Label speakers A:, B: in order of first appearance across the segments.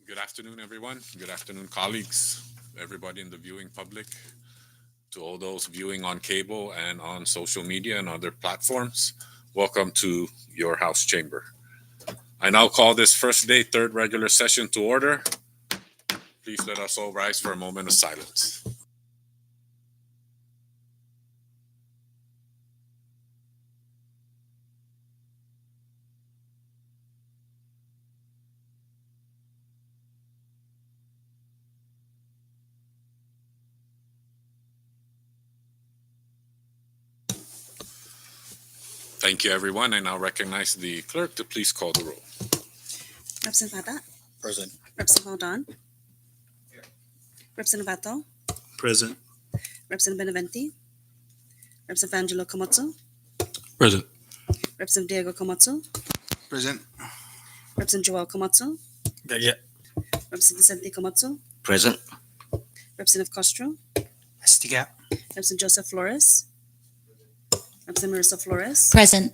A: Good afternoon, everyone. Good afternoon, colleagues, everybody in the viewing public, to all those viewing on cable and on social media and other platforms. Welcome to your House Chamber. I now call this first day, third regular session to order. Please let us all rise for a moment of silence. Thank you, everyone. I now recognize the clerk to please call the roll.
B: Representative Bata,
C: Present.
B: Representative Aldon, Representative Bato,
C: Present.
B: Representative Beneventi, Representative Angelo Komotsu,
C: Present.
B: Representative Diego Komotsu,
C: Present.
B: Representative Joel Komotsu,
C: Yeah.
B: Representative Vicente Komotsu,
C: Present.
B: Representative Castro,
C: Stiga.
B: Representative Joseph Flores, Representative Marissa Flores,
D: Present.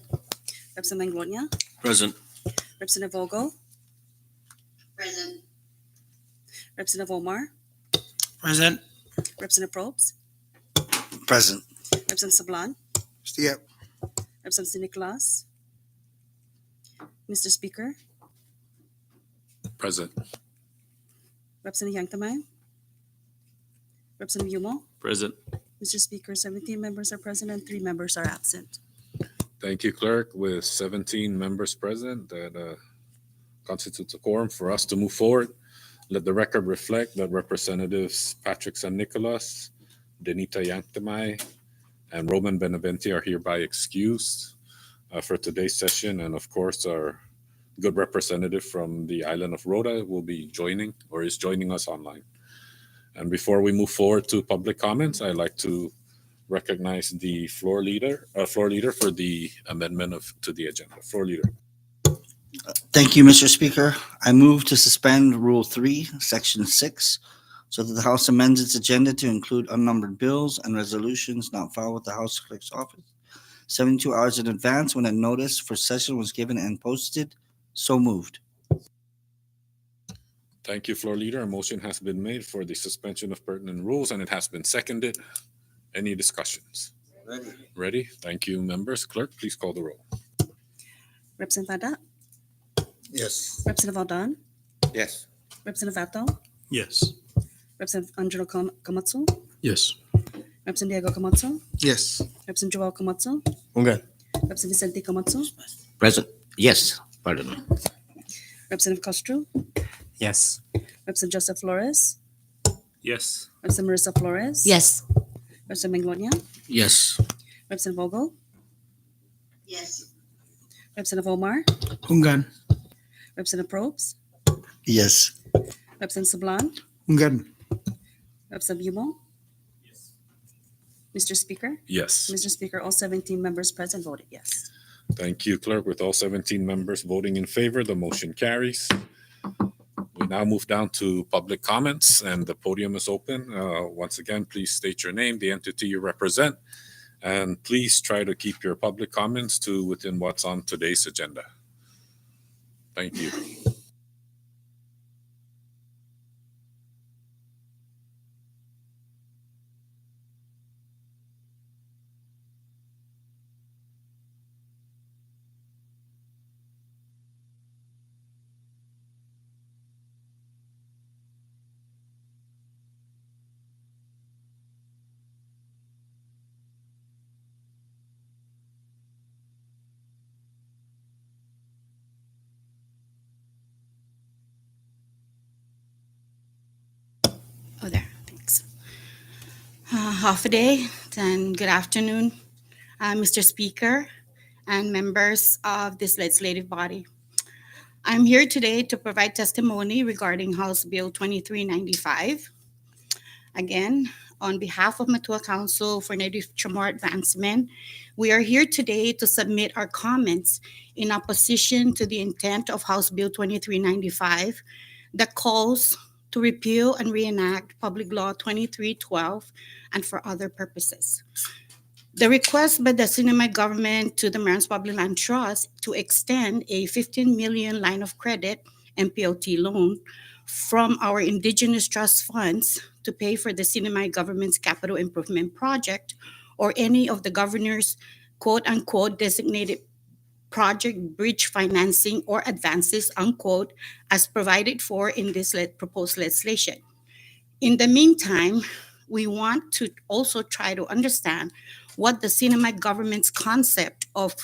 B: Representative Manglonia,
C: Present.
B: Representative Vogel,
D: Present.
B: Representative Omar,
C: Present.
B: Representative Probst,
C: Present.
B: Representative Sablan,
C: Stiga.
B: Representative Nicolas, Mr. Speaker,
A: Present.
B: Representative Yangtamay, Representative Yumo.
C: Present.
B: Mr. Speaker, 17 members are present and 3 members are absent.
A: Thank you, clerk. With 17 members present, that constitutes a quorum for us to move forward. Let the record reflect that Representatives Patrick San Nicolas, Denita Yanktamay, and Roman Beneventi are hereby excused for today's session. And of course, our good representative from the island of Rhoda will be joining or is joining us online. And before we move forward to public comments, I'd like to recognize the floor leader for the amendment to the agenda. Floor leader.
E: Thank you, Mr. Speaker. I move to suspend Rule 3, Section 6, so that the House amends its agenda to include unnumbered bills and resolutions not filed with the House Clerk's office 72 hours in advance when a notice for session was given and posted. So moved.
A: Thank you, floor leader. A motion has been made for the suspension of pertinent rules and it has been seconded. Any discussions? Ready? Thank you, members. Clerk, please call the roll.
B: Representative Bata,
C: Yes.
B: Representative Aldon,
C: Yes.
B: Representative Vato,
C: Yes.
B: Representative Angelo Komotsu,
C: Yes.
B: Representative Diego Komotsu,
C: Yes.
B: Representative Joel Komotsu,
C: Okay.
B: Representative Vicente Komotsu,
E: Present. Yes. Pardon.
B: Representative Castro,
C: Yes.
B: Representative Joseph Flores,
C: Yes.
B: Representative Marissa Flores,
D: Yes.
B: Representative Manglonia,
E: Yes.
B: Representative Vogel,
D: Yes.
B: Representative Omar,
C: Ungan.
B: Representative Probst,
E: Yes.
B: Representative Sablan,
C: Ungan.
B: Representative Yumo. Mr. Speaker,
A: Yes.
B: Mr. Speaker, all 17 members present voted yes.
A: Thank you, clerk. With all 17 members voting in favor, the motion carries. We now move down to public comments and the podium is open. Once again, please state your name, the entity you represent, and please try to keep your public comments to within what's on today's agenda. Thank you.
D: Oh, there. Thanks. Half a day, and good afternoon, Mr. Speaker and members of this legislative body. I'm here today to provide testimony regarding House Bill 2395. Again, on behalf of Matua Council for Native Chamorro Advancement, we are here today to submit our comments in opposition to the intent of House Bill 2395 that calls to repeal and reenact Public Law 2312 and for other purposes. The request by the Sinamay government to the Marans Public Land Trust to extend a 15 million line of credit MPOT loan from our indigenous trust funds to pay for the Sinamay government's capital improvement project or any of the governor's quote unquote designated project bridge financing or advances unquote as provided for in this proposed legislation. In the meantime, we want to also try to understand what the Sinamay government's concept of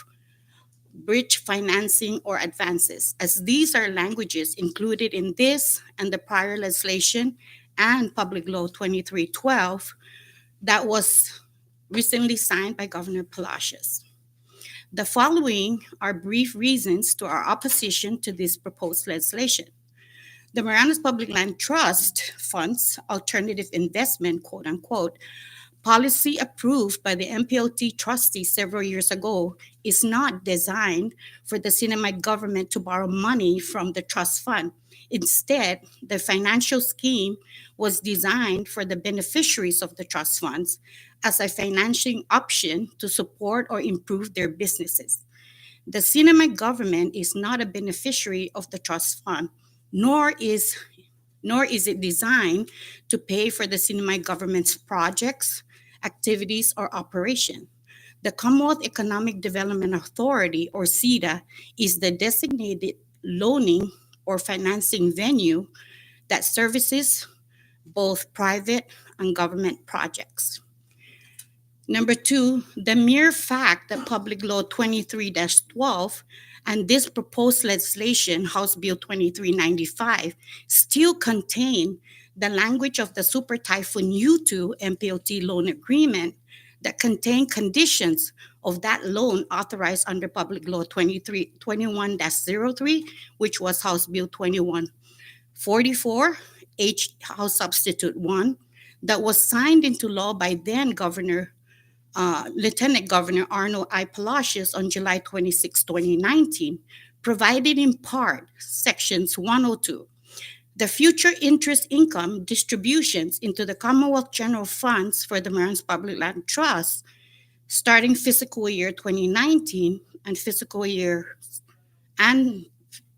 D: bridge financing or advances, as these are languages included in this and the prior legislation and Public Law 2312 that was recently signed by Governor Palacios. The following are brief reasons to our opposition to this proposed legislation. The Marianas Public Land Trust Fund's alternative investment, quote unquote, policy approved by the MPLT trustees several years ago is not designed for the Sinamay government to borrow money from the trust fund. Instead, the financial scheme was designed for the beneficiaries of the trust funds as a financing option to support or improve their businesses. The Sinamay government is not a beneficiary of the trust fund, nor is it designed to pay for the Sinamay government's projects, activities, or operation. The Commonwealth Economic Development Authority, or CEDA, is the designated loaning or financing venue that services both private and government projects. Number two, the mere fact that Public Law 23-12 and this proposed legislation, House Bill 2395, still contain the language of the Super Typhoon U2 MPLT loan agreement that contain conditions of that loan authorized under Public Law 21-03, which was House Bill 2144, H House Substitute 1, that was signed into law by then Lieutenant Governor Arnold I. Palacios on July 26, 2019, provided in part sections 102, the future interest income distributions into the Commonwealth General Funds for the Marianas Public Land Trust starting fiscal year 2019 and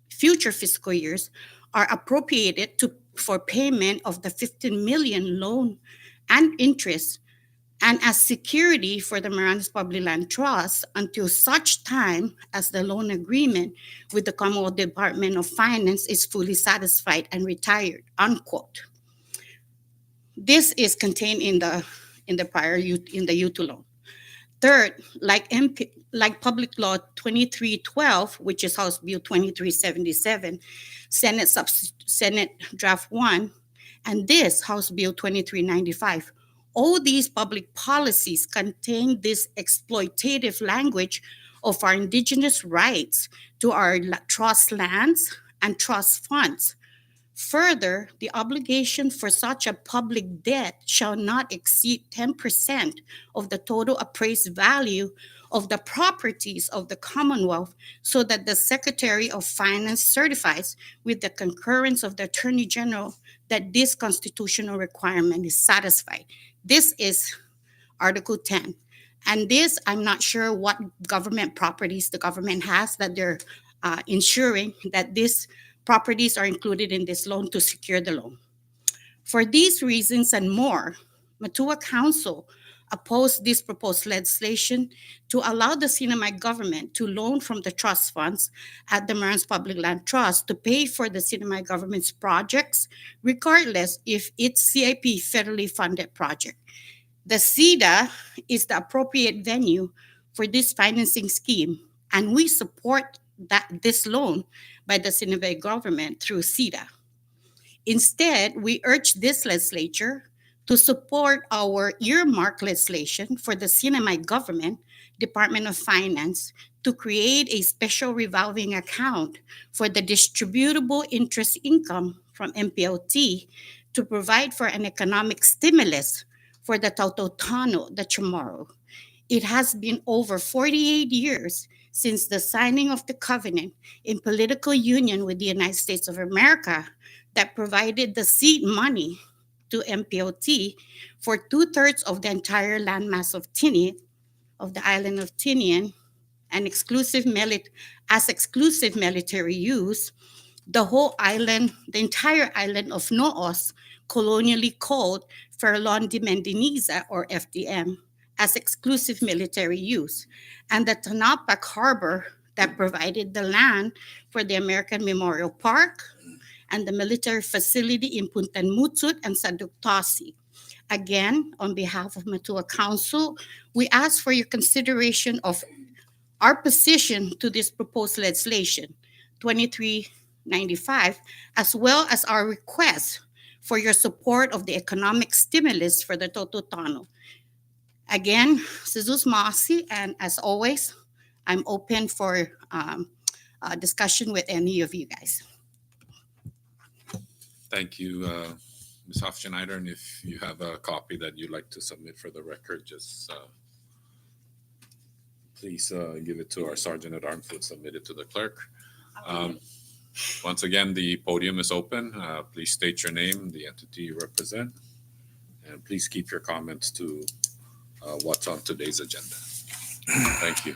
D: future fiscal years are appropriated for payment of the 15 million loan and interest and as security for the Marianas Public Land Trust until such time as the loan agreement with the Commonwealth Department of Finance is fully satisfied and retired, unquote. This is contained in the prior U2 loan. Third, like Public Law 2312, which is House Bill 2377, Senate Draft 1, and this House Bill 2395, all these public policies contain this exploitative language of our indigenous rights to our trust lands and trust funds. Further, the obligation for such a public debt shall not exceed 10% of the total appraised value of the properties of the Commonwealth, so that the Secretary of Finance certifies with the concurrence of the Attorney General that this constitutional requirement is satisfied. This is Article 10. And this, I'm not sure what government properties the government has that they're ensuring that these properties are included in this loan to secure the loan. For these reasons and more, Matua Council opposed this proposed legislation to allow the Sinamay government to loan from the trust funds at the Marianas Public Land Trust to pay for the Sinamay government's projects, regardless if it's CIP federally funded project. The CEDA is the appropriate venue for this financing scheme, and we support this loan by the Sinamay government through CEDA. Instead, we urge this legislature to support our earmark legislation for the Sinamay government, Department of Finance, to create a special revolving account for the distributable interest income from MPLT to provide for an economic stimulus for the Tautotano, the Chamorro. It has been over 48 years since the signing of the covenant in political union with the United States of America that provided the seed money to MPLT for 2/3 of the entire landmass of Tinian, of the island of Tinian, and exclusive military use. the whole island, the entire island of Noos, colonially called Ferlon de Mendiniza, or FDM, as exclusive military use, and the Tanapak Harbor that provided the land for the American Memorial Park and the military facility in Puntanmutsut and Saduktasi. Again, on behalf of Matua Council, we ask for your consideration of our position to this proposed legislation, 2395, as well as our request for your support of the economic stimulus for the Tototano. Again, Jesus Masi, and as always, I'm open for discussion with any of you guys.
A: Thank you, Ms. Hofschneider. And if you have a copy that you'd like to submit for the record, just please give it to our Sergeant at Arms to submit it to the clerk. Once again, the podium is open. Please state your name, the entity you represent, and please keep your comments to what's on today's agenda. Thank you.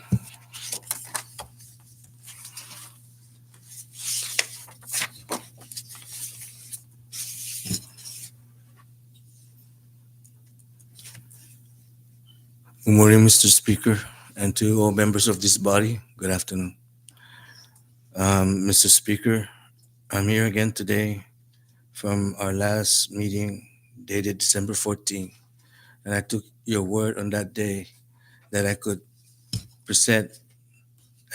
F: Good morning, Mr. Speaker, and to all members of this body. Good afternoon. Mr. Speaker, I'm here again today from our last meeting dated December 14, and I took your word on that day that I could present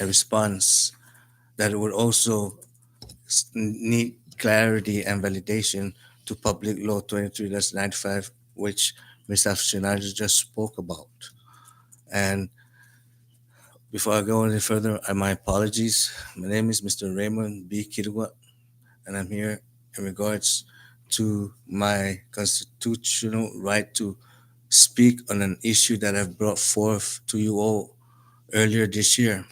F: a response that would also need clarity and validation to Public Law 23-95, which Ms. Afshinaj just spoke about. And before I go any further, my apologies. My name is Mr. Raymond B. Kirwa, and I'm here in regards to my constitutional right to speak on an issue that I've brought forth to you all earlier this year.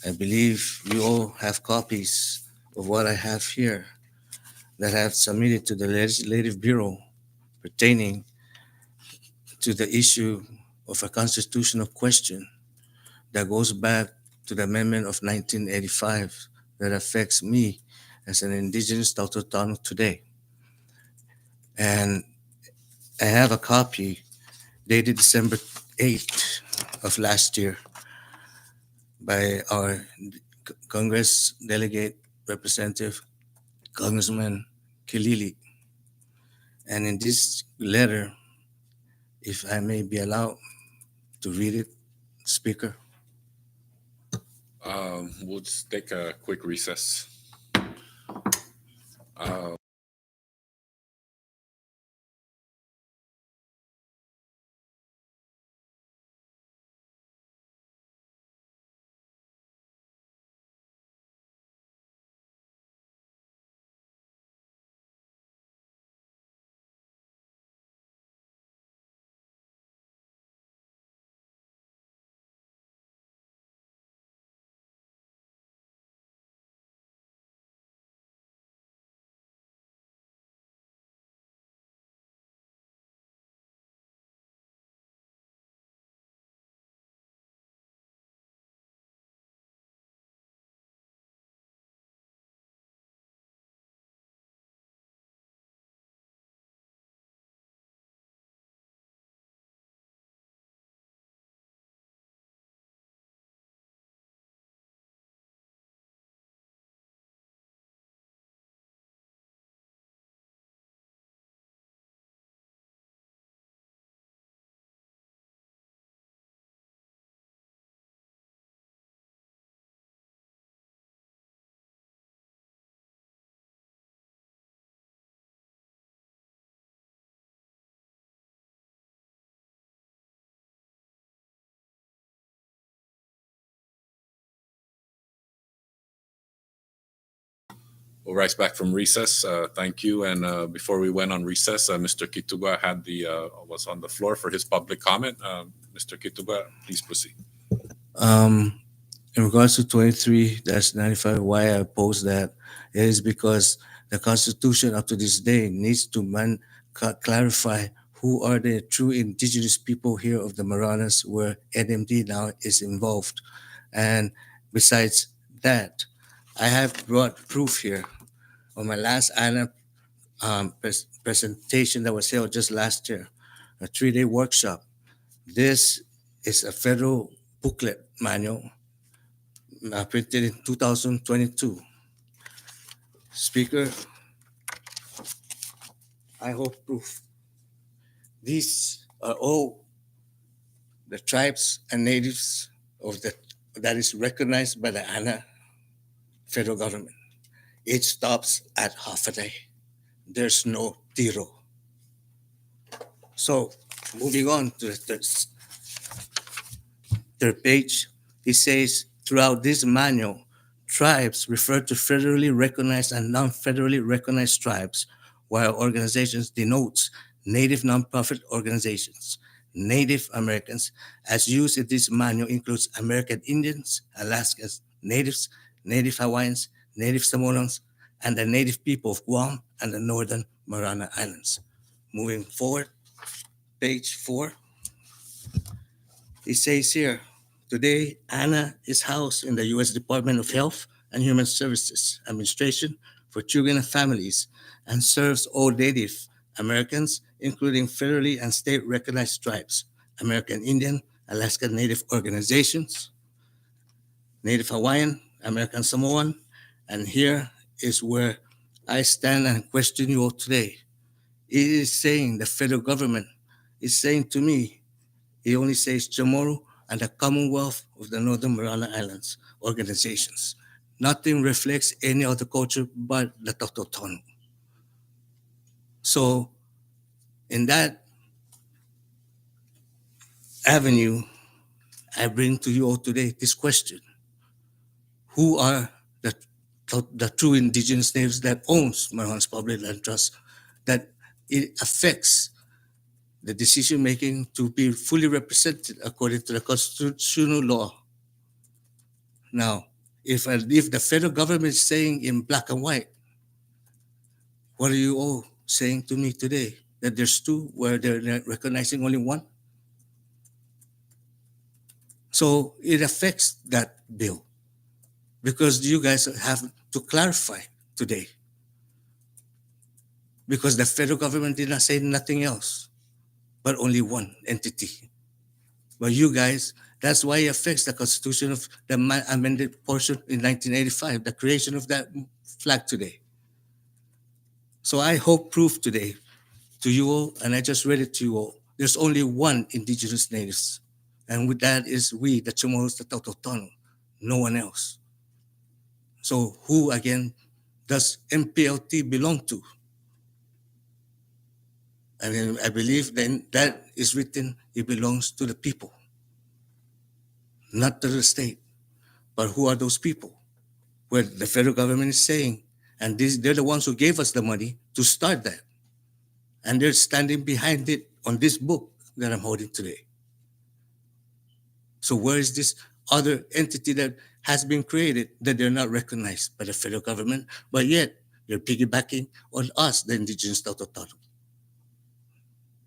F: I believe you all have copies of what I have here that I have submitted to the Legislative Bureau pertaining to the issue of a constitutional question that goes back to the amendment of 1985 that affects me as an indigenous Tautotano today. And I have a copy dated December 8th of last year by our Congress Delegate Representative Congressman Kilili. And in this letter, if I may be allowed to read it, Speaker.
A: We'll just take a quick recess. We'll rise back from recess. Thank you. And before we went on recess, Mr. Kituga was on the floor for his public comment. Mr. Kituga, please proceed.
F: In regards to 23-95, why I oppose that is because the Constitution up to this day needs to clarify who are the true indigenous people here of the Maranas where NMD now is involved. And besides that, I have brought proof here on my last ANA presentation that was held just last year, a 3-day workshop. This is a federal booklet manual printed in 2022. Speaker, I hold proof. These are all the tribes and natives of the that is recognized by the ANA federal government. It stops at half a day. There's no tiro. So moving on to the third page, it says throughout this manual, tribes refer to federally recognized and non-federally recognized tribes, while organizations denotes Native nonprofit organizations. Native Americans, as used in this manual, includes American Indians, Alaskans, Natives, Native Hawaiians, Native Samoans, and the Native people of Guam and the Northern Mariana Islands. Moving forward, page 4. It says here, today, ANA is housed in the U.S. Department of Health and Human Services Administration for Children and Families and serves all Native Americans, including federally and state recognized tribes, American Indian, Alaska Native organizations, Native Hawaiian, American Samoan, and here is where I stand and question you all today. It is saying the federal government is saying to me, he only says Chamorro and the Commonwealth of the Northern Mariana Islands organizations. Nothing reflects any other culture but the Tautotonu. So, in that avenue, I bring to you all today this question. Who are the true indigenous natives that owns Mariana's Public Land Trust, that it affects the decision making to be fully represented according to the constitutional law? Now, if the federal government is saying in black and white, what are you all saying to me today? That there's two where they're recognizing only one? So it affects that bill because you guys have to clarify today. Because the federal government did not say nothing else, but only one entity. But you guys, that's why it affects the constitution of the amended portion in 1985, the creation of that flag today. So I hope proof today to you all, and I just read it to you all. There's only one indigenous natives, and with that is we, the Chamorros, the Tautotonu, no one else. So who again does MPLT belong to? I mean, I believe then that is written, it belongs to the people, not to the state. But who are those people? Where the federal government is saying, and they're the ones who gave us the money to start that. And they're standing behind it on this book that I'm holding today. So where is this other entity that has been created that they're not recognized by the federal government, but yet they're piggybacking on us, the indigenous Tautotonu,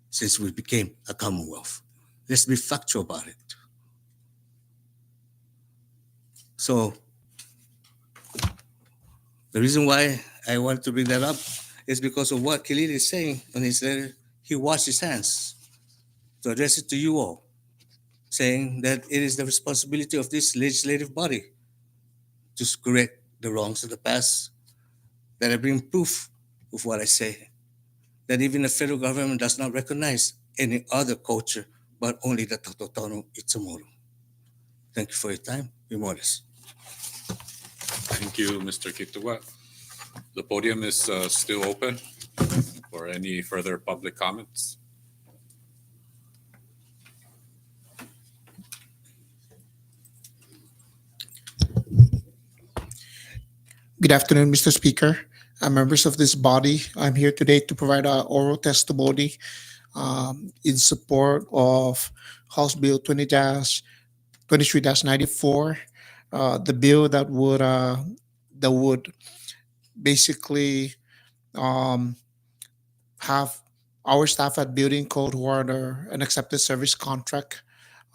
F: since we became a commonwealth? Let's be factual about it. So the reason why I want to bring that up is because of what Kilili is saying on his letter. He washed his hands to address it to you all, saying that it is the responsibility of this legislative body to correct the wrongs of the past, that I bring proof of what I say, that even the federal government does not recognize any other culture but only the Tautotonu Itzamoro. Thank you for your time. Be modest.
A: Thank you, Mr. Kituwa. The podium is still open for any further public comments.
G: Good afternoon, Mr. Speaker. Members of this body, I'm here today to provide an oral testimony in support of House Bill 23-94, the bill that would basically um, have our staff at Building Code who are under an accepted service contract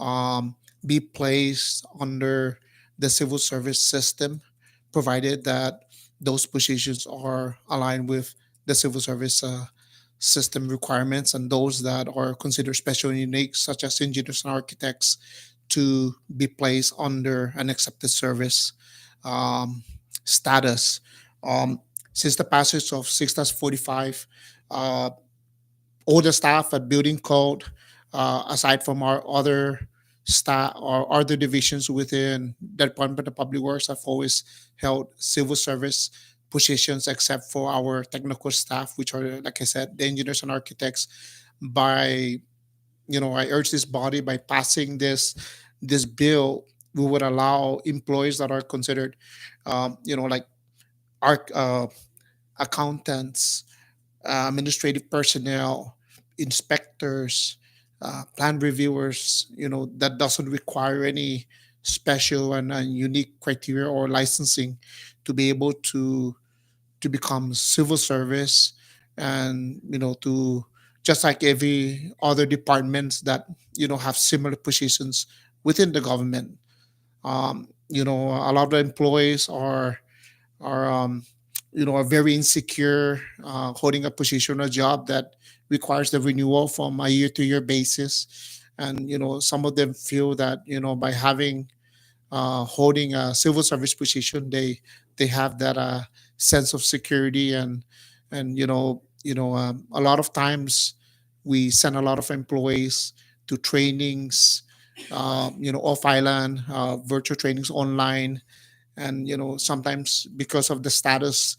G: um, be placed under the civil service system, provided that those positions are aligned with the civil service system requirements, and those that are considered special and unique, such as engineers and architects, to be placed under an accepted service um, status. Um, since the passage of 6-45, uh, all the staff at building code, aside from our other staff or other divisions within the Department of Public Works, have always held civil service positions except for our technical staff, which are, like I said, the engineers and architects. By I urge this body, by passing this bill, we would allow employees that are considered, like arch, accountants, administrative personnel, inspectors, plan reviewers, that doesn't require any special and unique criteria or licensing to be able to become civil service, and to just like every other departments that have similar positions within the government. A lot of employees are very insecure, holding a position or job that requires the renewal from a year to year basis. And some of them feel that by having holding a civil service position, they have that sense of security. And a lot of times we send a lot of employees to trainings, off island, virtual trainings online. And sometimes because of the status,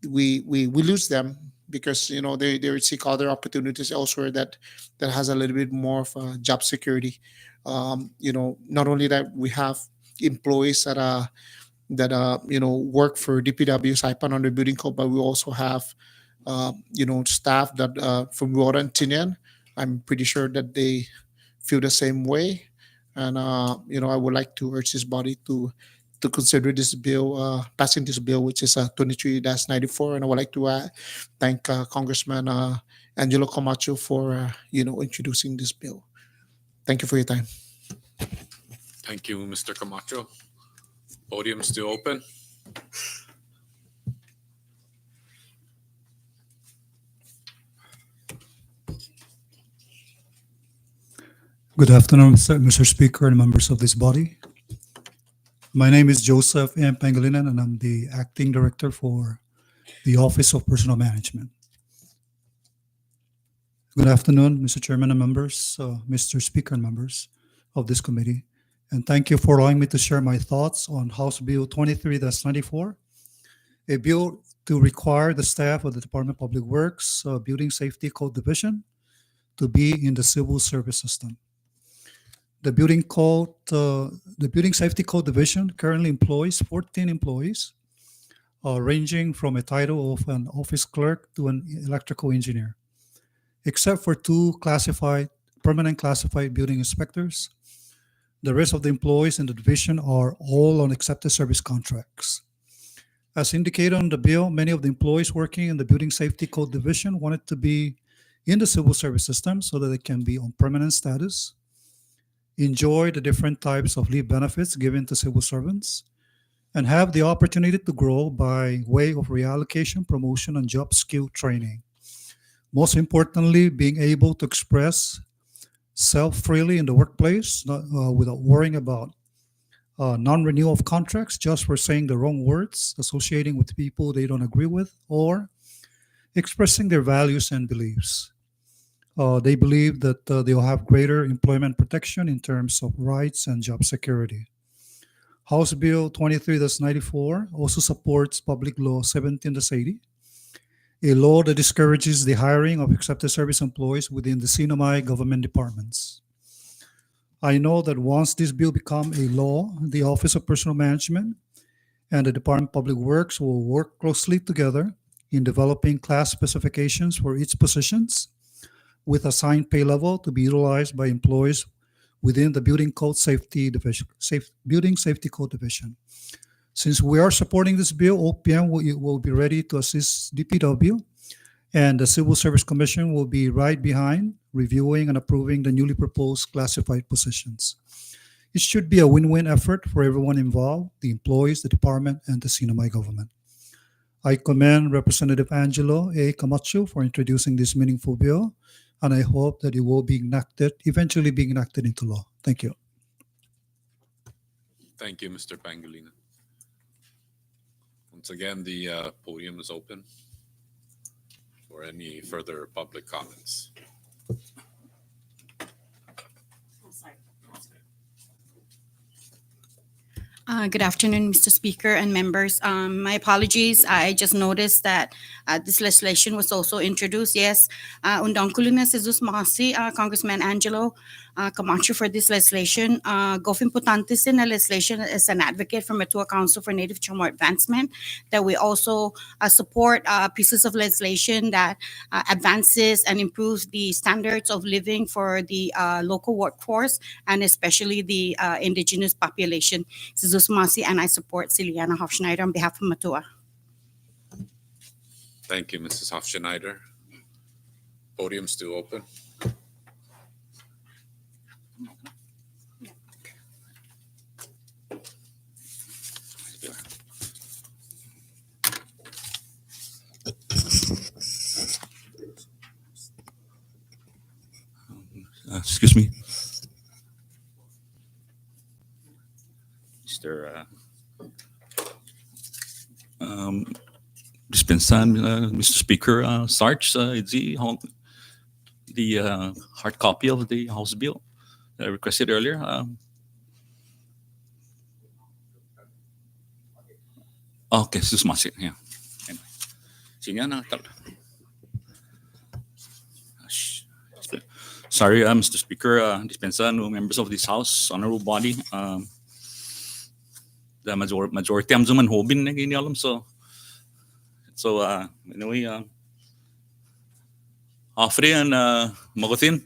G: we lose them, because they seek other opportunities elsewhere that has a little bit more of a job security. Not only that, we have employees that work for DPW Saipan under building code, but we also have staff that from Rora and Tinian. I'm pretty sure that they feel the same way. And I would like to urge this body to consider this bill, passing this bill, which is 23-94. And I would like to thank Congressman Angelo Camacho for introducing this bill. Thank you for your time.
A: Thank you, Mr. Camacho. Podium still open.
H: Good afternoon, Mr. Speaker and members of this body. My name is Joseph M. Pangilinan, and I'm the Acting Director for the Office of Personnel Management. Good afternoon, Mr. Chairman and members, Mr. Speaker and members of this committee, and thank you for allowing me to share my thoughts on House Bill 23-94, a bill to require the staff of the Department of Public Works Building Safety Code Division to be in the civil service system. The Building Safety Code Division currently employs 14 employees, ranging from a title of an office clerk to an electrical engineer, except for two permanent classified building inspectors. The rest of the employees in the division are all on accepted service contracts. As indicated on the bill, many of the employees working in the Building Safety Code Division wanted to be in the civil service system so that they can be on permanent status, enjoy the different types of leave benefits given to civil servants, and have the opportunity to grow by way of reallocation, promotion, and job skill training. Most importantly, being able to express self freely in the workplace without worrying about non-renewal of contracts just for saying the wrong words, associating with people they don't agree with, or expressing their values and beliefs. They believe that they'll have greater employment protection in terms of rights and job security. House Bill 23-94 also supports Public Law 17-80, a law that discourages the hiring of accepted service employees within the CNMI government departments. I know that once this bill becomes a law, the Office of Personnel Management and the Department of Public Works will work closely together in developing class specifications for each positions, with assigned pay level to be utilized by employees within the Building Safety Code Division. Since we are supporting this bill, OPM will be ready to assist DPW, and the Civil Service Commission will be right behind, reviewing and approving the newly proposed classified positions. It should be a win-win effort for everyone involved, the employees, the department, and the CNMI government. I commend Representative Angelo A. Camacho for introducing this meaningful bill, and I hope that it will eventually be enacted into law. Thank you.
A: Thank you, Mr. Pangilinan. Once again, the podium is open for any further public comments.
D: Good afternoon, Mr. Speaker and members. My apologies. I just noticed that this legislation was also introduced. Yes, undang ko na si Jesus Masi, Congressman Angelo Camacho for this legislation. Gof importante sin na legislation as an advocate from Matua Council for Native Chamorro Advancement that we also support pieces of legislation that advances and improves the standards of living for the local workforce and especially the indigenous population. Jesus Masi, and I support Celiana Hofschneider on behalf of Matua.
A: Thank you, Mrs. Hofschneider. Podium still open.
I: Excuse me. Mr. Dispensan, Mr. Speaker, Sarge, the hard copy of the House bill that I requested earlier. Okay, susmasi. Yeah. Anyway. Sige na. Sorry, Mr. Speaker, Dispensa, no members of this House, honorable body. The majority am zuman hobin na ginialam so anyway offer and magotin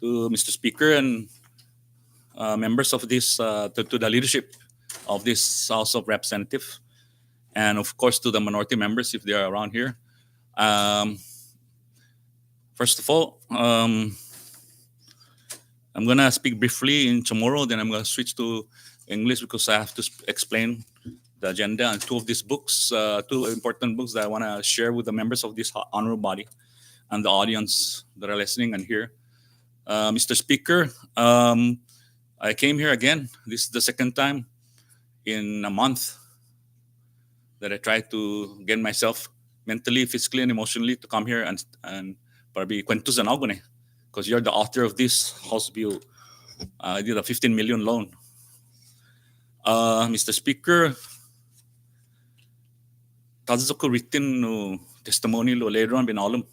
I: to Mr. Speaker and members of this to the leadership of this House of Representatives and of course to the minority members if they are around here. First of all, I'm gonna speak briefly in Chamorro, then I'm gonna switch to English because I have to explain the agenda and two of these books, two important books that I want to share with the members of this honorable body and the audience that are listening and here. Mr. Speaker, I came here again. This is the second time in a month that I tried to get myself mentally, physically, and emotionally to come here and probably kwentus and agone because you're the author of this House bill. I did a 15 million loan. Mr. Speaker, tazo ko written no testimony lo later on binalum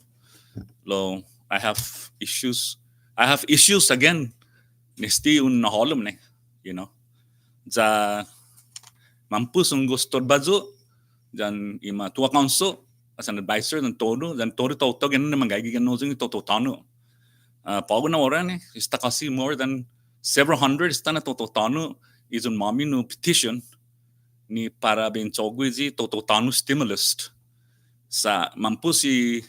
I: lo I have issues. I have issues again. Nesti un naholum ne, you know. Ja mampus un gusto bazo jan ima tua council as an advisor dan todo toto ganun naman gagigyan no zing toto tano. Pago na ora ne ista kasi more than several hundred ista na toto tano is un mami no petition ni para ben chogwizi toto tano stimulus sa mampusi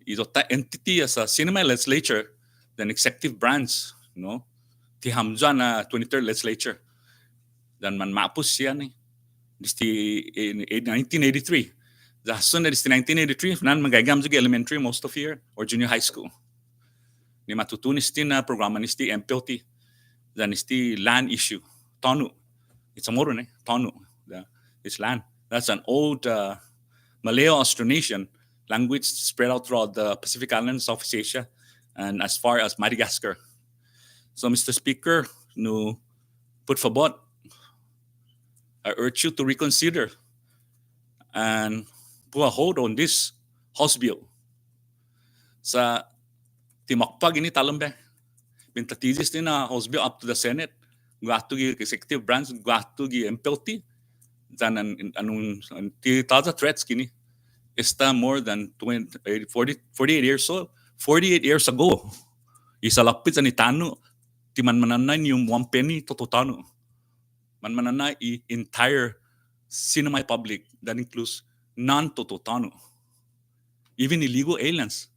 I: idota entity as a cinema legislature then executive branch no ti hamja na 23rd legislature dan man mapus siya ni in 1983 the soon that is 1983 nan magagam juga elementary most of year or junior high school ni matutunis tin na programa ni sti MPLT dan isti land issue tanu it's a more tanu it's land that's an old Malay-Austronesian language spread out throughout the Pacific Islands, Southeast Asia, and as far as Madagascar. So, Mr. Speaker, no put for bot, I urge you to reconsider and put a hold on this House bill. Sa timakpag ini talambe, bintatizis din na House bill up to the Senate, guato gi executive branch, guato gi MPLT, dan anong taza threats kini. Está more than 48 years old. 48 years ago, isa lapit sa nitano, ti manmananay yung 1 penny to totano. Manmananay entire cinema public that includes non-totano. Even illegal aliens.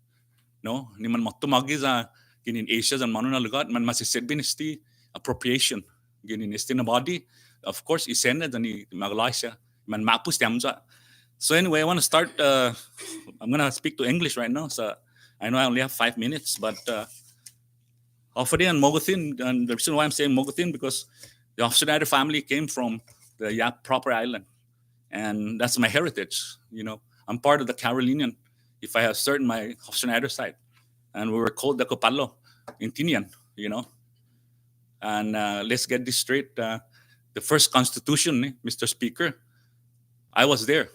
I: No? Ni man matumagi sa ginin Asia sa mano na lugar, man masisibin isti appropriation. Ginin isti na body. Of course, isena ni Malaysia. Man mapus tiamza. So anyway, I want to start. I'm gonna speak to English right now. So I know I only have 5 minutes, but Offery and Mogothin, and the reason why I'm saying Mogothin because the Schneider family came from the Yap proper island, and that's my heritage. I'm part of the Carolinian. If I assert my Schneider side, and we were called the Copalo in Tinian. And let's get this straight. The first constitution, Mr. Speaker, I was there.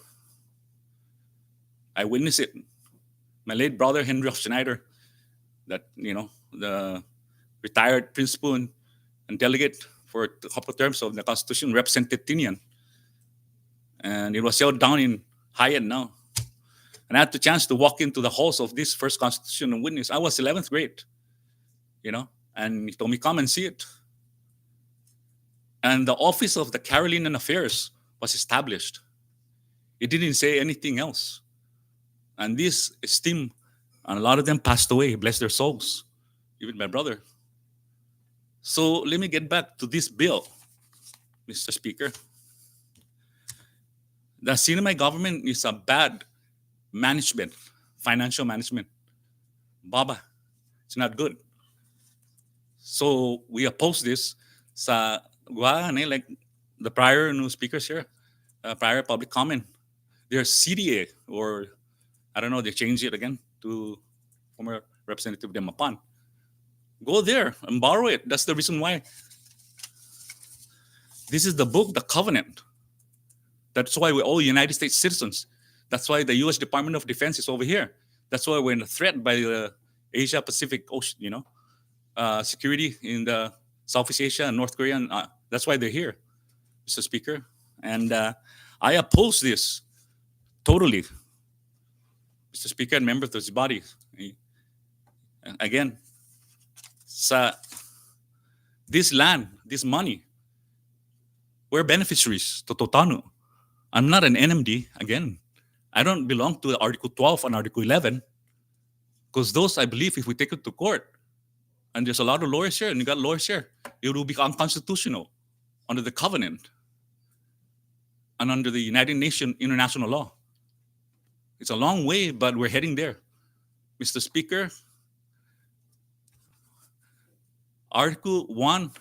I: I witnessed it. My late brother, Henry Schneider, the retired principal and delegate for a couple of terms of the Constitution, represented Tinian. And it was held down in Hyatt now. And I had the chance to walk into the halls of this first Constitution and witness. I was 11th grade, and he told me, come and see it. And the Office of the Carolinian Affairs was established. It didn't say anything else. And this esteem, and a lot of them passed away, bless their souls, even my brother. So let me get back to this bill, Mr. Speaker. The Sinamay government is a bad management, financial management. Baba, it's not good. So we oppose this. Sa like the prior new speakers here, prior public comment, there's CDA, or I don't know, they changed it again to former Representative Demapan. Go there and borrow it. That's the reason why. This is the book, The Covenant. That's why we're all United States citizens. That's why the U.S. Department of Defense is over here. That's why we're in a threat by the Asia Pacific Ocean, security in the Southeast Asia and North Korea. And, that's why they're here, Mr. Speaker. And I oppose this totally, Mr. Speaker and members of this body. Again, this land, this money, we're beneficiaries to Totano. I'm not an NMD, again. I don't belong to Article 12 and Article 11, because those, I believe, if we take it to court, and there's a lot of lawyers here, and you got lawyers here, it will be unconstitutional under the covenant and under the United Nations international law. It's a long way, but we're heading there. Mr. Speaker, Article 1,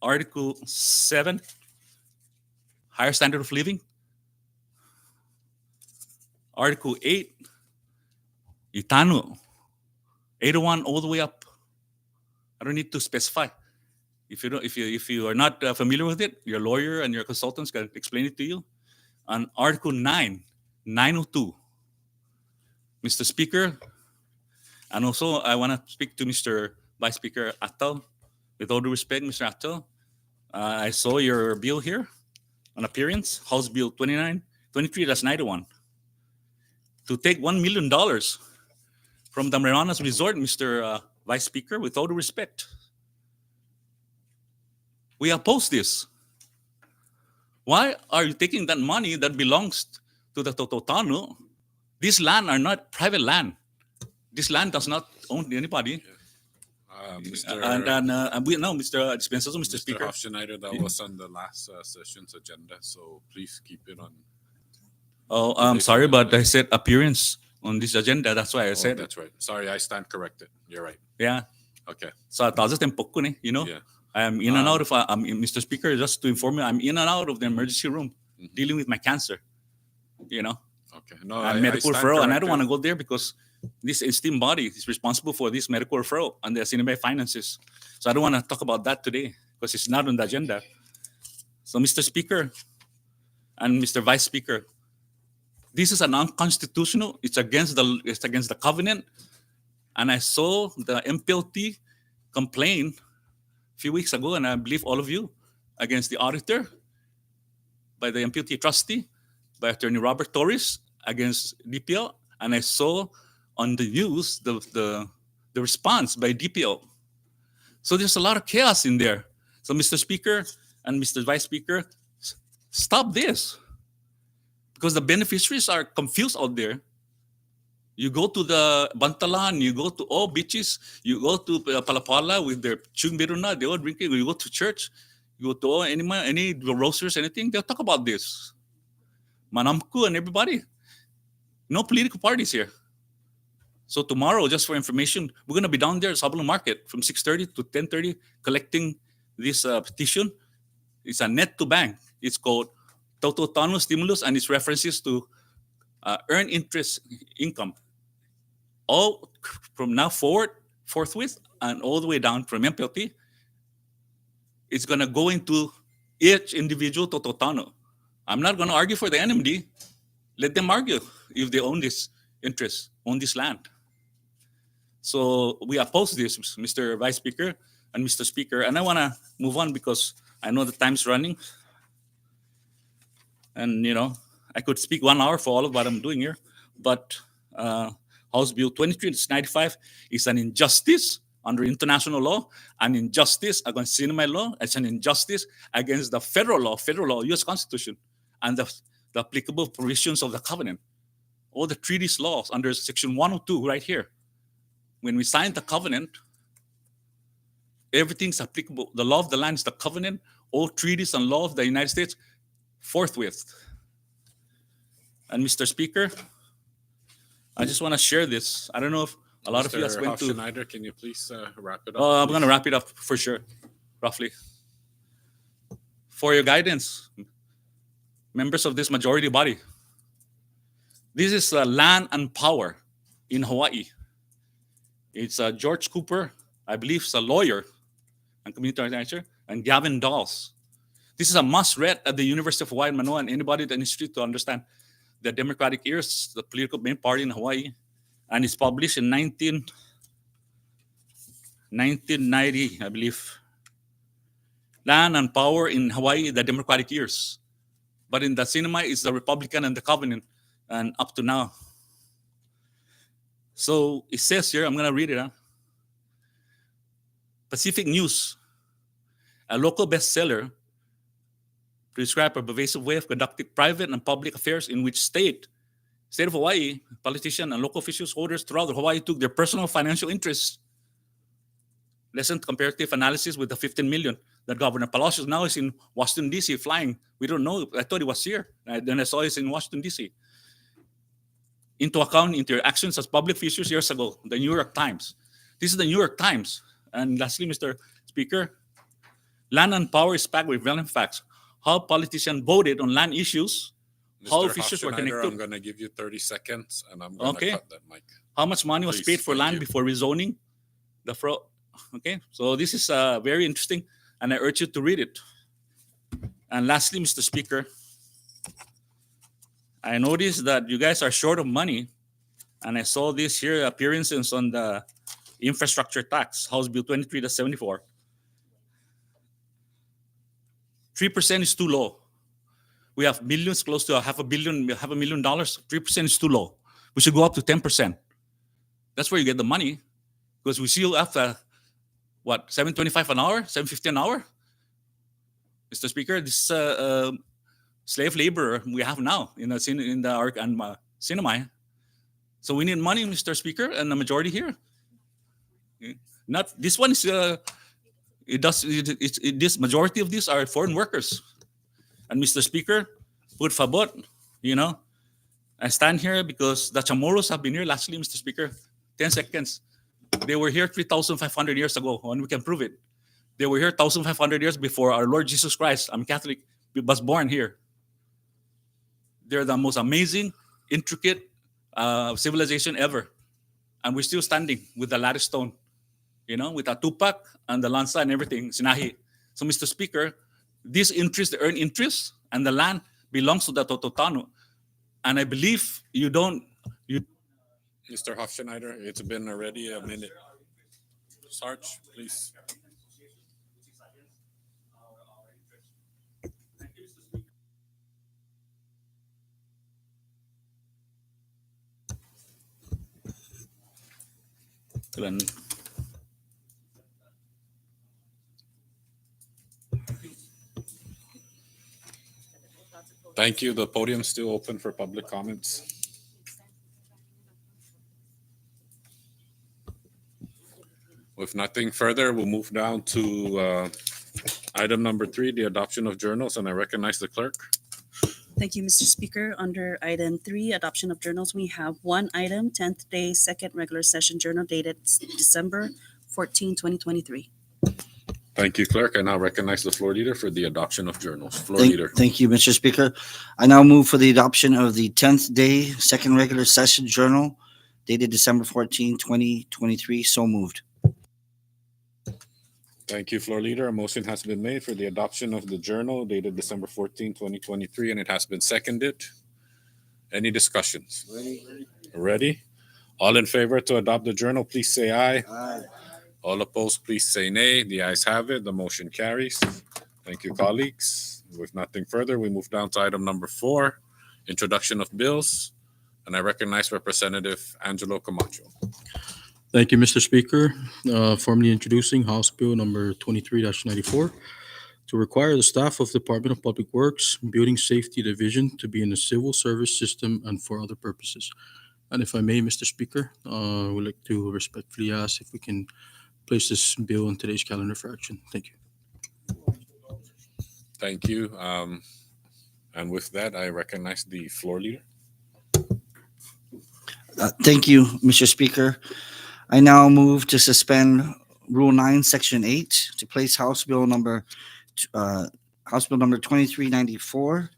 I: Article 7, higher standard of living. Article 8, Itano, 801 all the way up. I don't need to specify. If you are not familiar with it, your lawyer and your consultants can explain it to you. On Article 9, 902, Mr. Speaker, and also I want to speak to Mr. Vice Speaker Atal. With all due respect, Mr. Atal, I saw your bill here on appearance, House Bill 23-91, to take $1 million from the Marianas Resort, Mr. Vice Speaker, with all due respect. We oppose this. Why are you taking that money that belongs to the Tototano? This land are not private land. This land does not own anybody.
A: Mr.
I: Mr. Dispenser, Mr. Speaker.
A: Hofschneider, that was on the last session's agenda, so please keep it on.
I: Oh, I'm sorry, but I said appearance on this agenda. That's why I said.
A: That's right. Sorry, I stand corrected. You're right.
I: Yeah.
A: Okay.
I: So
A: Yeah.
I: I am in and out of, Mr. Speaker, just to inform you, I'm in and out of the emergency room dealing with my cancer.
A: Okay. No,
I: And medical
A: stand
I: referral, and I don't
A: corrected.
I: want to go there because this esteemed body is responsible for this medical referral and the Sinimay finances. So I don't want to talk about that today because it's not on the agenda. So, Mr. Speaker and Mr. Vice Speaker, this is an unconstitutional. It's against the covenant. And I saw the MPLT complain a few weeks ago, and I believe all of you, against the auditor by the MPLT trustee, by Attorney Robert Torres, against DPL. And I saw on the news the response by DPL. So there's a lot of chaos in there. So, Mr. Speaker and Mr. Vice Speaker, stop this. Because the beneficiaries are confused out there. You go to the Bantalan, you go to all beaches, you go to Palapala with their chumbiruna, they all drinking, you go to church, you go to any grocers, anything, they'll talk about this. Manamku and everybody. No political parties here. So tomorrow, just for information, we're going to be down there at Sabalo Market from 6:30 to 10:30 collecting this petition. It's a net to bank. It's called Tototano Stimulus, and it's references to earned interest income. All from now forthwith, and all the way down from MPLT, it's going to go into each individual Tototano. I'm not going to argue for the NMD. Let them argue if they own this interest, own this land. So we oppose this, Mr. Vice Speaker and Mr. Speaker. And I want to move on because I know the time's running. And, I could speak 1 hour for all of what I'm doing here. But House Bill 2395 is an injustice under international law, an injustice against cinema law. It's an injustice against the federal law, U.S. Constitution, and the applicable provisions of the covenant. All the treaties laws under Section 102 right here. When we signed the covenant, everything's applicable. The law of the land is the covenant, all treaties and laws of the United States forthwith. And Mr. Speaker, I just want to share this. I don't know if a lot of you guys went to...
A: Schneider, can you please wrap it up?
I: I'm going to wrap it up for sure, roughly. For your guidance, members of this majority body, this is land and power in Hawaii. It's George Cooper, I believe, is a lawyer and community organizer, and Gavin Dawes. This is a must-read at the University of Hawaii in Manoa, and anybody in the industry to understand the Democratic ears, the political main party in Hawaii, and it's published in 1990, I believe. Land and Power in Hawaii, the Democratic Years. But in the cinema, it's the Republican and the Covenant, and up to now. So it says here, I'm going to read it. Pacific News, a local bestseller, prescribed a pervasive way of conducting private and public affairs in which state of Hawaii, politicians and local officials, holders throughout Hawaii took their personal financial interests. Lesson comparative analysis with the 15 million that Governor Palacios now is in Washington, D.C. flying. We don't know. I thought he was here. Then I saw he's in Washington, D.C. Into account into your actions as public figures years ago, the New York Times. This is the New York Times. And lastly, Mr. Speaker, Land and Power is packed with relevant facts. How politicians voted on land issues, how
A: Mr.
I: officials were
A: Hofschneider,
I: connected.
A: I'm going to give you 30 seconds, and I'm going to cut that mic.
I: How much money was
A: Please,
I: paid for
A: thank
I: land
A: you.
I: before rezoning? Okay, so this is very interesting, and I urge you to read it. And lastly, Mr. Speaker, I noticed that you guys are short of money, and I saw this here appearances on the infrastructure tax, House Bill 23-74. 3% is too low. We have millions, close to $500 million. 3% is too low. We should go up to 10%. That's where you get the money, because we still have $7.25 an hour, $7.50 an hour. Mr. Speaker, this slave labor we have now in the ARC and cinema. So we need money, Mr. Speaker, and the majority here. Not this one is. This majority of these are foreign workers. And Mr. Speaker, por favor, I stand here because the Chamorros have been here. Lastly, Mr. Speaker, 10 seconds. They were here 3,500 years ago, and we can prove it. They were here 1,500 years before our Lord Jesus Christ, I'm Catholic, was born here. They're the most amazing, intricate civilization ever. And we're still standing with the lattice stone, with the tupac and the lanza and everything, sinahi. So, Mr. Speaker, this interest, the earned interest, and the land belongs to the Tototano. And I believe
A: Mr. Hofschneider, it's been already a minute. Sarge, please. Thank you. The podium's still open for public comments. With nothing further, we'll move down to item number 3, the adoption of journals, and I recognize the clerk.
B: Thank you, Mr. Speaker. Under item 3, adoption of journals, we have one item, 10th day, second regular session journal dated December 14, 2023.
A: Thank you, Clerk. I now recognize the floor leader for the adoption of journals. Floor leader.
E: Thank you, Mr. Speaker. I now move for the adoption of the 10th day, second regular session journal dated December 14, 2023. So moved.
A: Thank you, floor leader. A motion has been made for the adoption of the journal dated December 14, 2023, and it has been seconded. Any discussions? Ready? All in favor to adopt the journal, please say aye.
E: Aye.
A: All opposed, please say nay. The ayes have it. The motion carries. Thank you, colleagues. With nothing further, we move down to item number 4, introduction of bills. And I recognize Representative Angelo Camacho.
J: Thank you, Mr. Speaker. Formally introducing House Bill number 23-94 to require the staff of Department of Public Works Building Safety Division to be in the civil service system and for other purposes. And if I may, Mr. Speaker, I would like to respectfully ask if we can place this bill on today's calendar for action. Thank you.
A: Thank you. And with that, I recognize the floor leader.
E: Thank you, Mr. Speaker. I now move to suspend Rule 9, Section 8 to place House Bill number 2394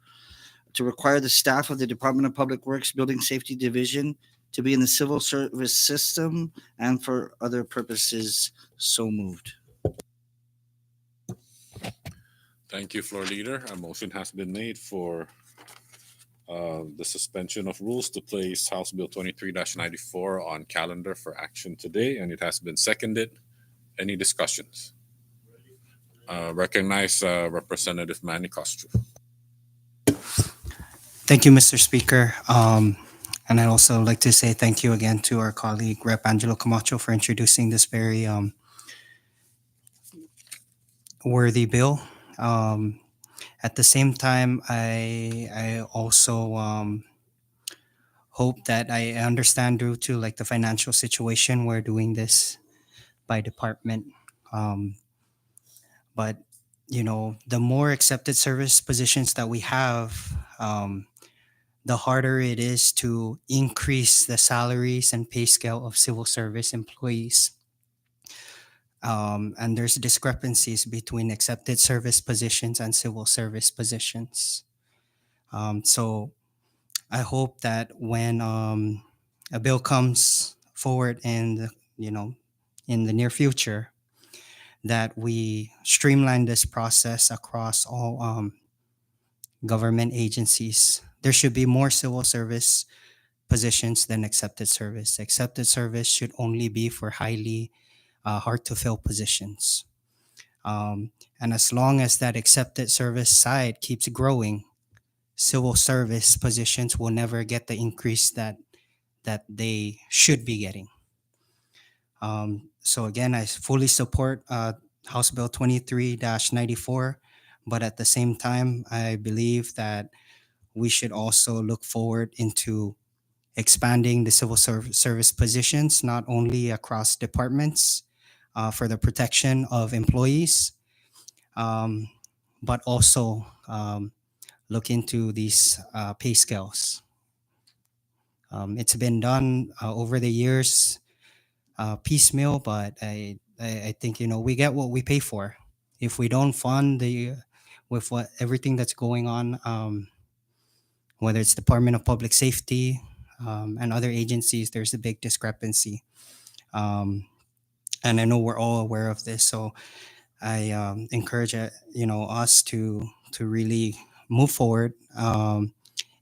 E: to require the staff of the Department of Public Works Building Safety Division to be in the civil service system and for other purposes. So moved.
A: Thank you, floor leader. A motion has been made for the suspension of rules to place House Bill 23-94 on calendar for action today, and it has been seconded. Any discussions? Recognize Representative Manny Castro.
C: Thank you, Mr. Speaker. And I'd also like to say thank you again to our colleague, Rep. Angelo Camacho, for introducing this very worthy bill. At the same time, I also hope that I understand due to like the financial situation, we're doing this by department. But the more accepted service positions that we have, the harder it is to increase the salaries and pay scale of civil service employees. And there's discrepancies between accepted service positions and civil service positions. So I hope that when a bill comes forward in the near future, that we streamline this process across all government agencies. There should be more civil service positions than accepted service. Accepted service should only be for highly hard to fill positions. And as long as that accepted service side keeps growing, civil service positions will never get the increase that they should be getting. So again, I fully support House Bill 23-94, but at the same time, I believe that we should also look forward into expanding the civil service positions, not only across departments for the protection of employees, but also look into these pay scales. It's been done over the years, piecemeal, but I think we get what we pay for. If we don't fund with what everything that's going on, whether it's Department of Public Safety and other agencies, there's a big discrepancy. And I know we're all aware of this, so I encourage us to really move forward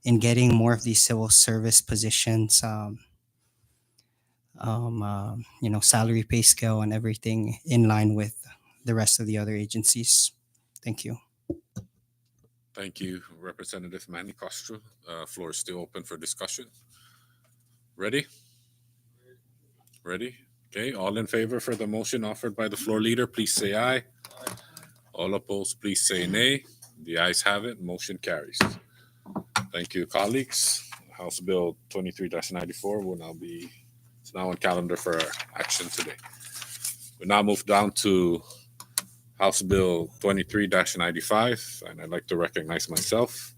C: in getting more of these civil service positions, salary pay scale and everything in line with the rest of the other agencies. Thank you.
A: Thank you, Representative Manny Castro. Floor is still open for discussion. Ready? Ready? Okay, all in favor for the motion offered by the floor leader, please say aye. All opposed, please say nay. The ayes have it. Motion carries. Thank you, colleagues. House Bill 23-94 will now be, it's now on calendar for action today. We now move down to House Bill 23-95, and I'd like to recognize myself.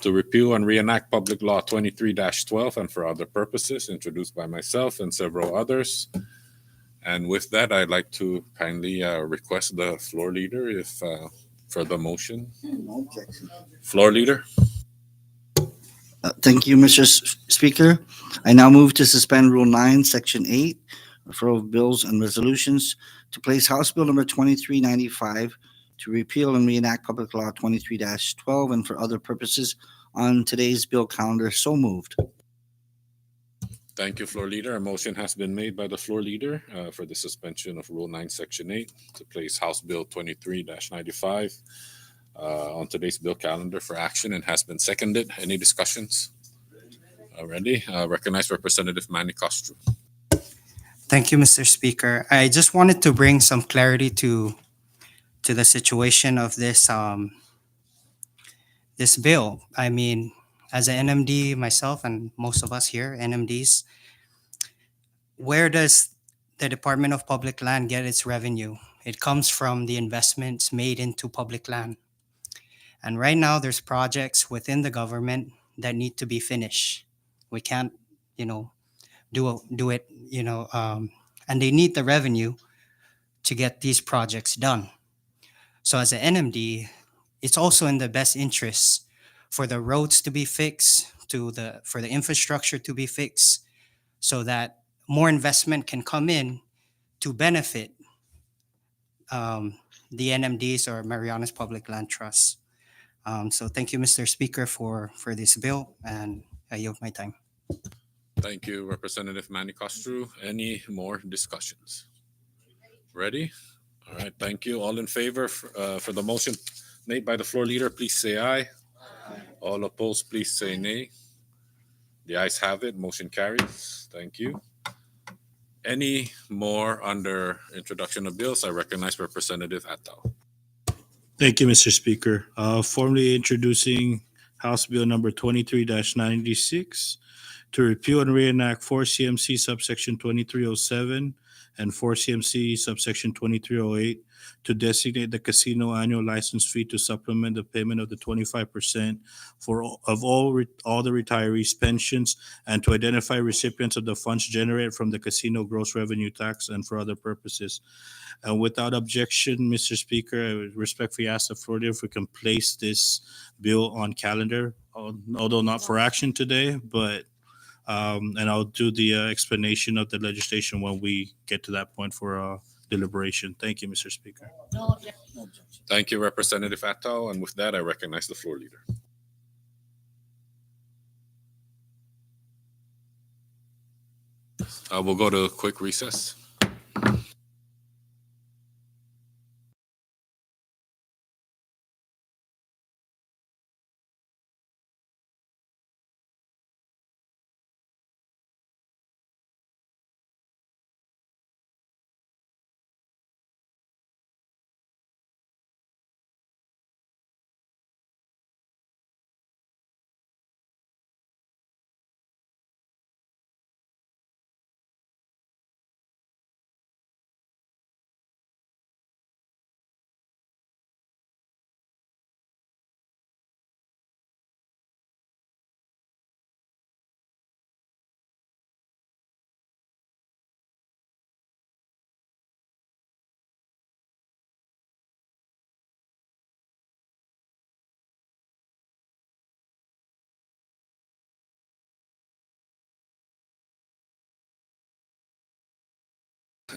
A: to repeal and reenact Public Law 23-12 and for other purposes, introduced by myself and several others. And with that, I'd like to kindly request the floor leader if for the motion.
E: No objection.
A: Floor leader.
E: Thank you, Mr. Speaker. I now move to suspend Rule 9, Section 8, referral of bills and resolutions, to place House Bill number 2395 to repeal and reenact Public Law 23-12 and for other purposes on today's bill calendar. So moved.
A: Thank you, floor leader. A motion has been made by the floor leader for the suspension of Rule 9, Section 8 to place House Bill 23-95 on today's bill calendar for action and has been seconded. Any discussions? Already. Recognize Representative Manny Castro.
C: Thank you, Mr. Speaker. I just wanted to bring some clarity to the situation of this this bill. I mean, as an NMD myself and most of us here, NMDs, where does the Department of Public Land get its revenue? It comes from the investments made into public land. And right now there's projects within the government that need to be finished. We can't, do it, and they need the revenue to get these projects done. So as an NMD, it's also in the best interest for the roads to be fixed, for the infrastructure to be fixed, so that more investment can come in to benefit the NMDs or Marianas Public Land Trust. So thank you, Mr. Speaker, for this bill, and I yield my time.
A: Thank you, Representative Manny Castro. Any more discussions? Ready? All right, thank you. All in favor for the motion made by the floor leader, please say aye. All opposed, please say nay. The ayes have it. Motion carries. Thank you. Any more under introduction of bills? I recognize Representative Attal.
J: Thank you, Mr. Speaker. Formally introducing House Bill number 23-96 to repeal and reenact 4 CMC subsection 2307 and 4 CMC subsection 2308 to designate the casino annual license fee to supplement the payment of the 25% of all the retirees' pensions and to identify recipients of the funds generated from the casino gross revenue tax and for other purposes. And without objection, Mr. Speaker, I would respectfully ask the floor leader if we can place this bill on calendar, although not for action today, but and I'll do the explanation of the legislation when we get to that point for deliberation. Thank you, Mr. Speaker.
A: Thank you, Representative Attal. And with that, I recognize the floor leader. We'll go to a quick recess.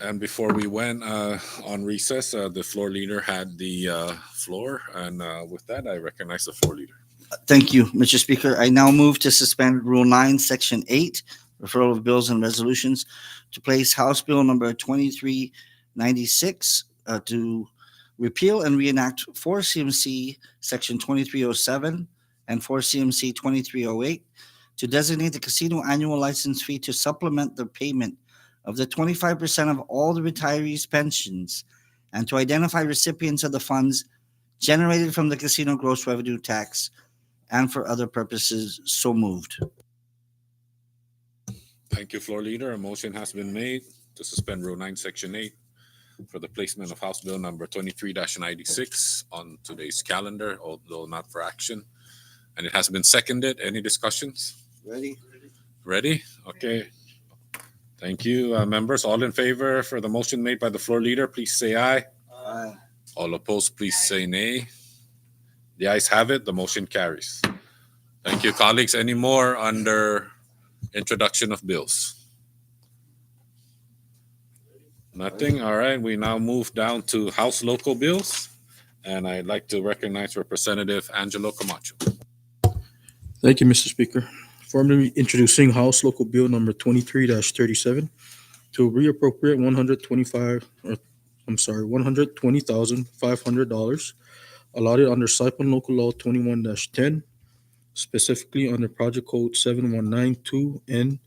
A: And before we went on recess, the floor leader had the floor. And with that, I recognize the floor leader.
E: Thank you, Mr. Speaker. I now move to suspend Rule 9, Section 8, referral of bills and resolutions, to place House Bill number 2396 to repeal and reenact 4 CMC Section 2307 and 4 CMC 2308 to designate the casino annual license fee to supplement the payment of the 25% of all the retirees' pensions and to identify recipients of the funds generated from the casino gross revenue tax and for other purposes. So moved.
A: Thank you, floor leader. A motion has been made to suspend Rule 9, Section 8 for the placement of House Bill number 23-96 on today's calendar, although not for action, And it has been seconded. Any discussions?
E: Ready?
A: Ready? Okay. Thank you, members. All in favor for the motion made by the floor leader, please say aye.
E: Aye.
A: All opposed, please say nay. The ayes have it. The motion carries. Thank you, colleagues. Any more under introduction of bills? Nothing. All right. We now move down to House local bills. And I'd like to recognize Representative Angelo Camacho.
J: Thank you, Mr. Speaker. Formally introducing House Local Bill number 23-37 to reappropriate $120,500 allotted under Saipan Local Law 21-10, specifically under Project Code 7192 and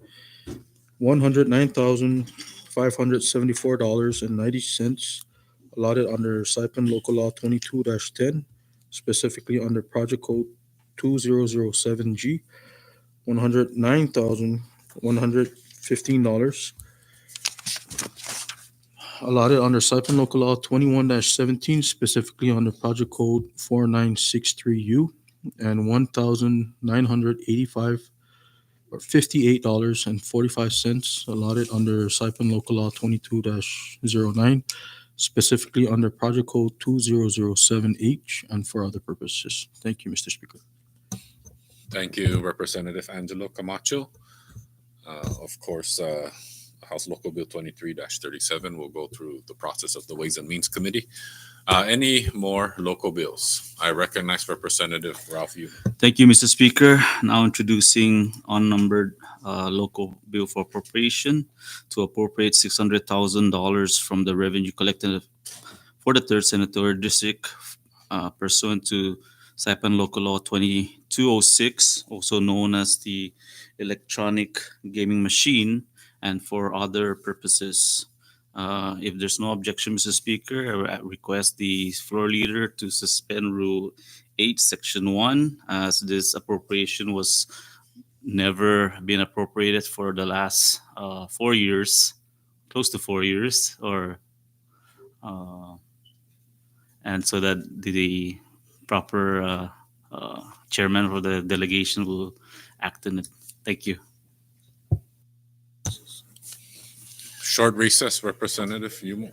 J: $109,574.90 allotted under Saipan Local Law 22-10, specifically under Project Code 2007G, $109,115 allotted under Saipan Local Law 21-17, specifically under Project Code 4963U, and $1,985.58.45 allotted under Saipan Local Law 22-09, specifically under Project Code 2007H, and for other purposes. Thank you, Mr. Speaker.
A: Thank you, Representative Angelo Camacho. Of course, House Local Bill 23-37 will go through the process of the Ways and Means Committee. Any more local bills? I recognize Representative Ralph Yu.
I: Thank you, Mr. Speaker. Now introducing unnumbered local bill for appropriation to appropriate $600,000 from the revenue collected for the 3rd Senatorial District pursuant to Saipan Local Law 2206, also known as the electronic gaming machine, and for other purposes. If there's no objection, Mr. Speaker, I request the floor leader to suspend Rule 8, Section 1, as this appropriation was never been appropriated for the last 4 years, close to 4 years, and so that the proper chairman for the delegation will act on it. Thank you.
A: Short recess, Representative Yumo.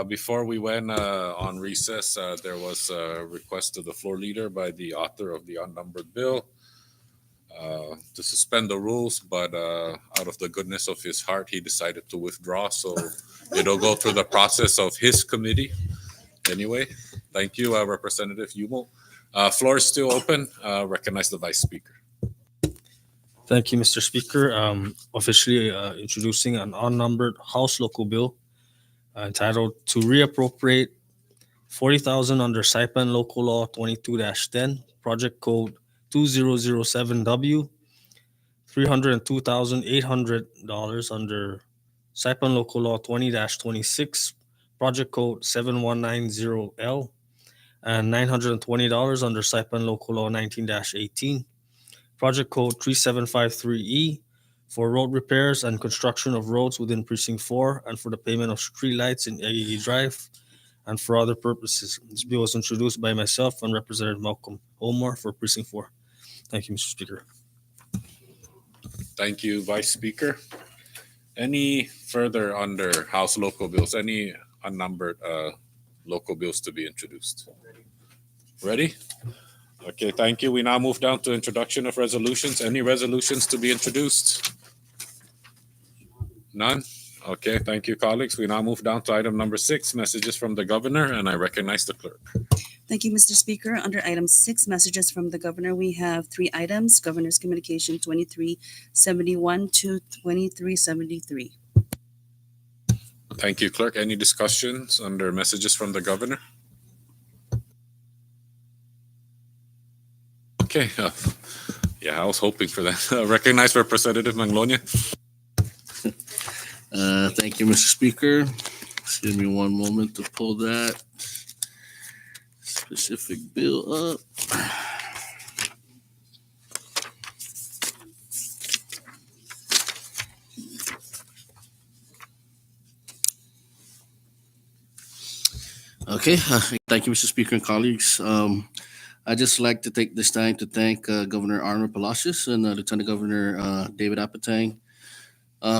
A: Before we went on recess, there was a request to the floor leader by the author of the unnumbered bill to suspend the rules, but out of the goodness of his heart, he decided to withdraw. So it'll go through the process of his committee. Anyway, thank you, Representative Yumo. Floor is still open. Recognize the Vice Speaker.
K: Thank you, Mr. Speaker. Officially introducing an unnumbered House Local Bill entitled to reappropriate $40,000 under Saipan Local Law 22-10, Project Code 2007W, $302,800 under Saipan Local Law 20-26, Project Code 7190L, and $920 under Saipan Local Law 19-18, Project Code 3753E, for road repairs and construction of roads within Precinct 4 and for the payment of streetlights in Aggie Drive and for other purposes. This bill was introduced by myself and Representative Malcolm Omar for Precinct 4. Thank you, Mr. Speaker.
A: Thank you, Vice Speaker. Any further under House local bills? Any unnumbered local bills to be introduced? Ready? Okay, thank you. We now move down to introduction of resolutions. Any resolutions to be introduced? None? Okay, thank you, colleagues. We now move down to item number 6, messages from the governor, and I recognize the clerk.
B: Thank you, Mr. Speaker. Under item 6, messages from the governor, we have 3 items. Governor's Communication 2371 to 2373.
A: Thank you, clerk. Any discussions under messages from the governor? Okay, yeah, I was hoping for that. Recognize Representative Manglonia.
L: Thank you, Mr. Speaker. Just give me one moment to pull that specific bill up. Okay, thank you, Mr. Speaker and colleagues. I'd just like to take this time to thank Governor Arnold Palacios and Lieutenant Governor David Apatang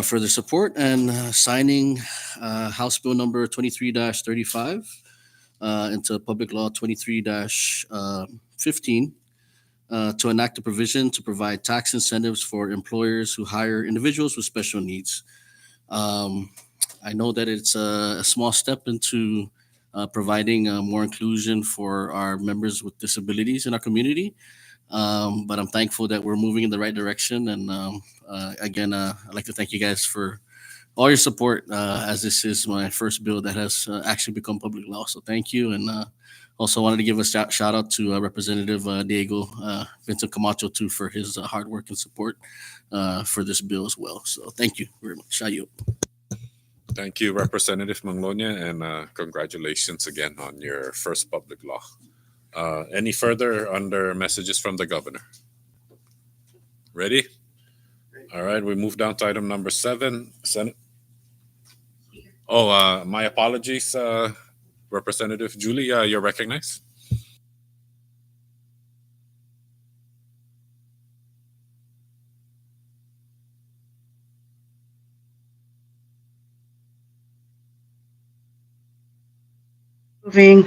L: for their support and signing House Bill number 23-35 into Public Law 23-15 to enact a provision to provide tax incentives for employers who hire individuals with special needs. I know that it's a small step into providing more inclusion for our members with disabilities in our community. But I'm thankful that we're moving in the right direction. And again, I'd like to thank you guys for all your support as this is my first bill that has actually become public law. So thank you. And also wanted to give a shout out to Representative Diego Vincent Camacho too for his hard work and support for this bill as well. So thank you very much. Shayo.
A: Thank you, Representative Manglonia, and congratulations again on your first public law. Any further under messages from the governor? Ready? All right, we move down to item number 7. Senate. Oh, my apologies, Representative Julie, you're recognized.
M: Approving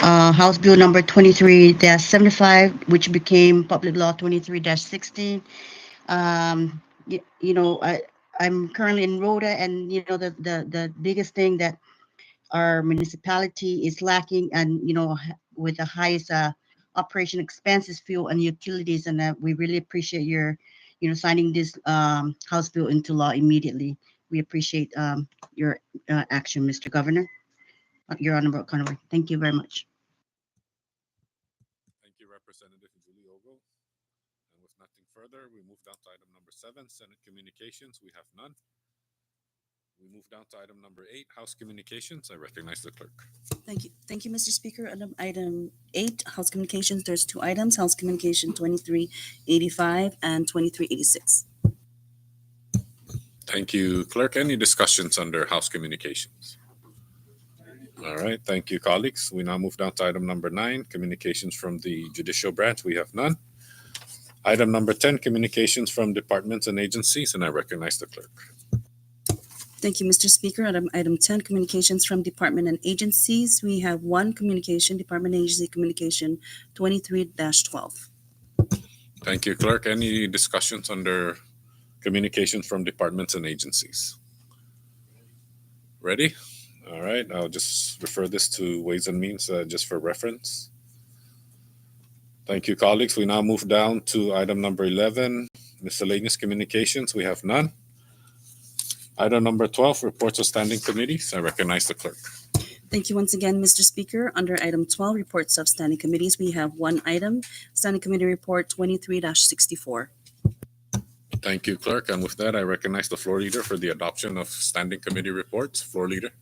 M: House Bill number 23-75, which became Public Law 23-16. I'm currently in Rhoda, and the biggest thing that our municipality is lacking, and with the highest operation expenses, fuel and utilities, and we really appreciate your signing this House Bill into law immediately. We appreciate your action, Mr. Governor. Your Honorable Conway. Thank you very much.
A: Thank you, Representative Julie Ogle. And with nothing further, we move down to item number 7, Senate Communications. We have none. We move down to item number 8, House Communications. I recognize the clerk.
B: Thank you, Mr. Speaker. Item 8, House Communications. There's 2 items: House Communication 2385 and 2386.
A: Thank you, clerk. Any discussions under House Communications? All right, thank you, colleagues. We now move down to item number 9, communications from the judicial branch. We have none. Item number 10, communications from departments and agencies, and I recognize the clerk.
B: Thank you, Mr. Speaker. Item 10, communications from department and agencies. We have 1 communication, Department Agency Communication 23-12.
A: Thank you, clerk. Any discussions under communications from departments and agencies? Ready? All right, I'll just refer this to Ways and Means just for reference. Thank you, colleagues. We now move down to item number 11, miscellaneous communications. We have none. Item number 12, reports of standing committees. I recognize the clerk.
B: Thank you once again, Mr. Speaker. Under item 12, reports of standing committees, we have one item, Standing Committee Report 23-64.
A: Thank you, Clerk. And with that, I recognize the floor leader for the adoption of standing committee reports. Floor leader.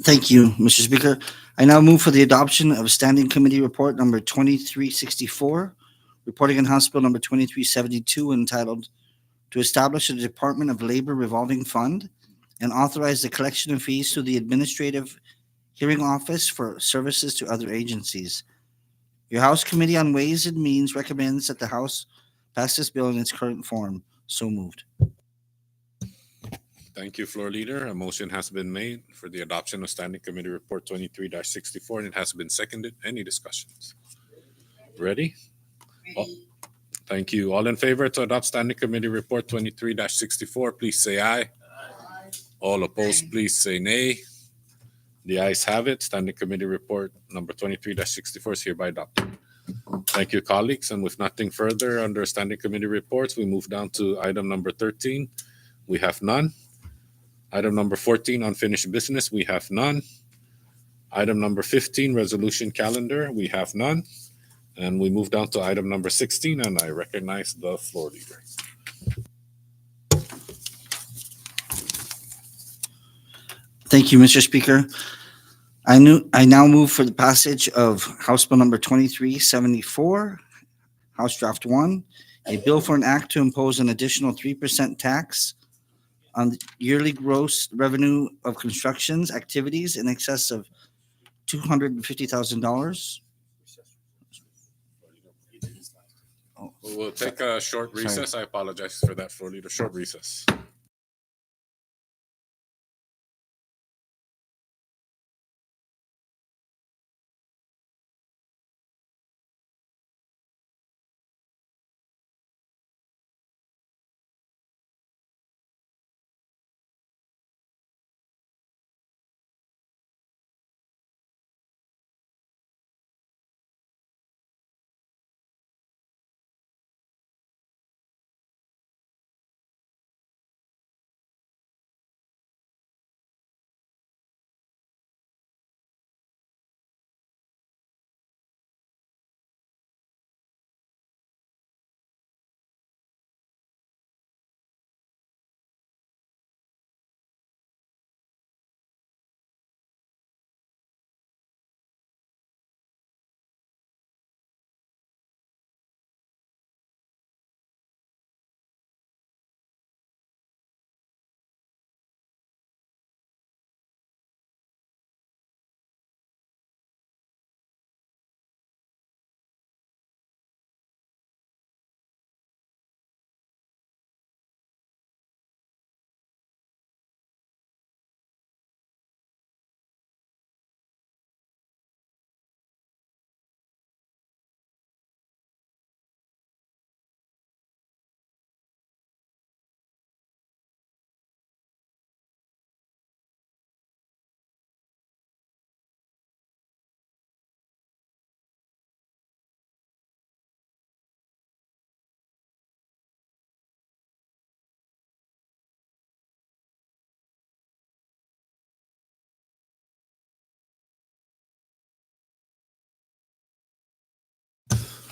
E: Thank you, Mr. Speaker. I now move for the adoption of Standing Committee Report number 2364, reporting on House Bill number 2372, entitled "To Establish a Department of Labor Revolving Fund and Authorize the Collection of Fees to the Administrative Hearing Office for Services to Other Agencies." Your House Committee on Ways and Means recommends that the House pass this bill in its current form. So moved.
A: Thank you, floor leader. A motion has been made for the adoption of Standing Committee Report 23-64, and it has been seconded. Any discussions? Ready? Thank you. All in favor to adopt Standing Committee Report 23-64, please say aye. All opposed, please say nay. The ayes have it. Standing Committee Report number 23-64 is hereby adopted. Thank you, colleagues. And with nothing further under Standing Committee Reports, we move down to item number 13. We have none. Item number 14, unfinished business, we have none. Item number 15, resolution calendar, we have none. And we move down to item number 16, and I recognize the floor leader.
E: Thank you, Mr. Speaker. I now move for the passage of House Bill number 2374, House Draft 1, a bill for an act to impose an additional 3% tax on the yearly gross revenue of constructions activities in excess of $250,000.
A: We'll take a short recess. I apologize for that, floor leader. Short recess.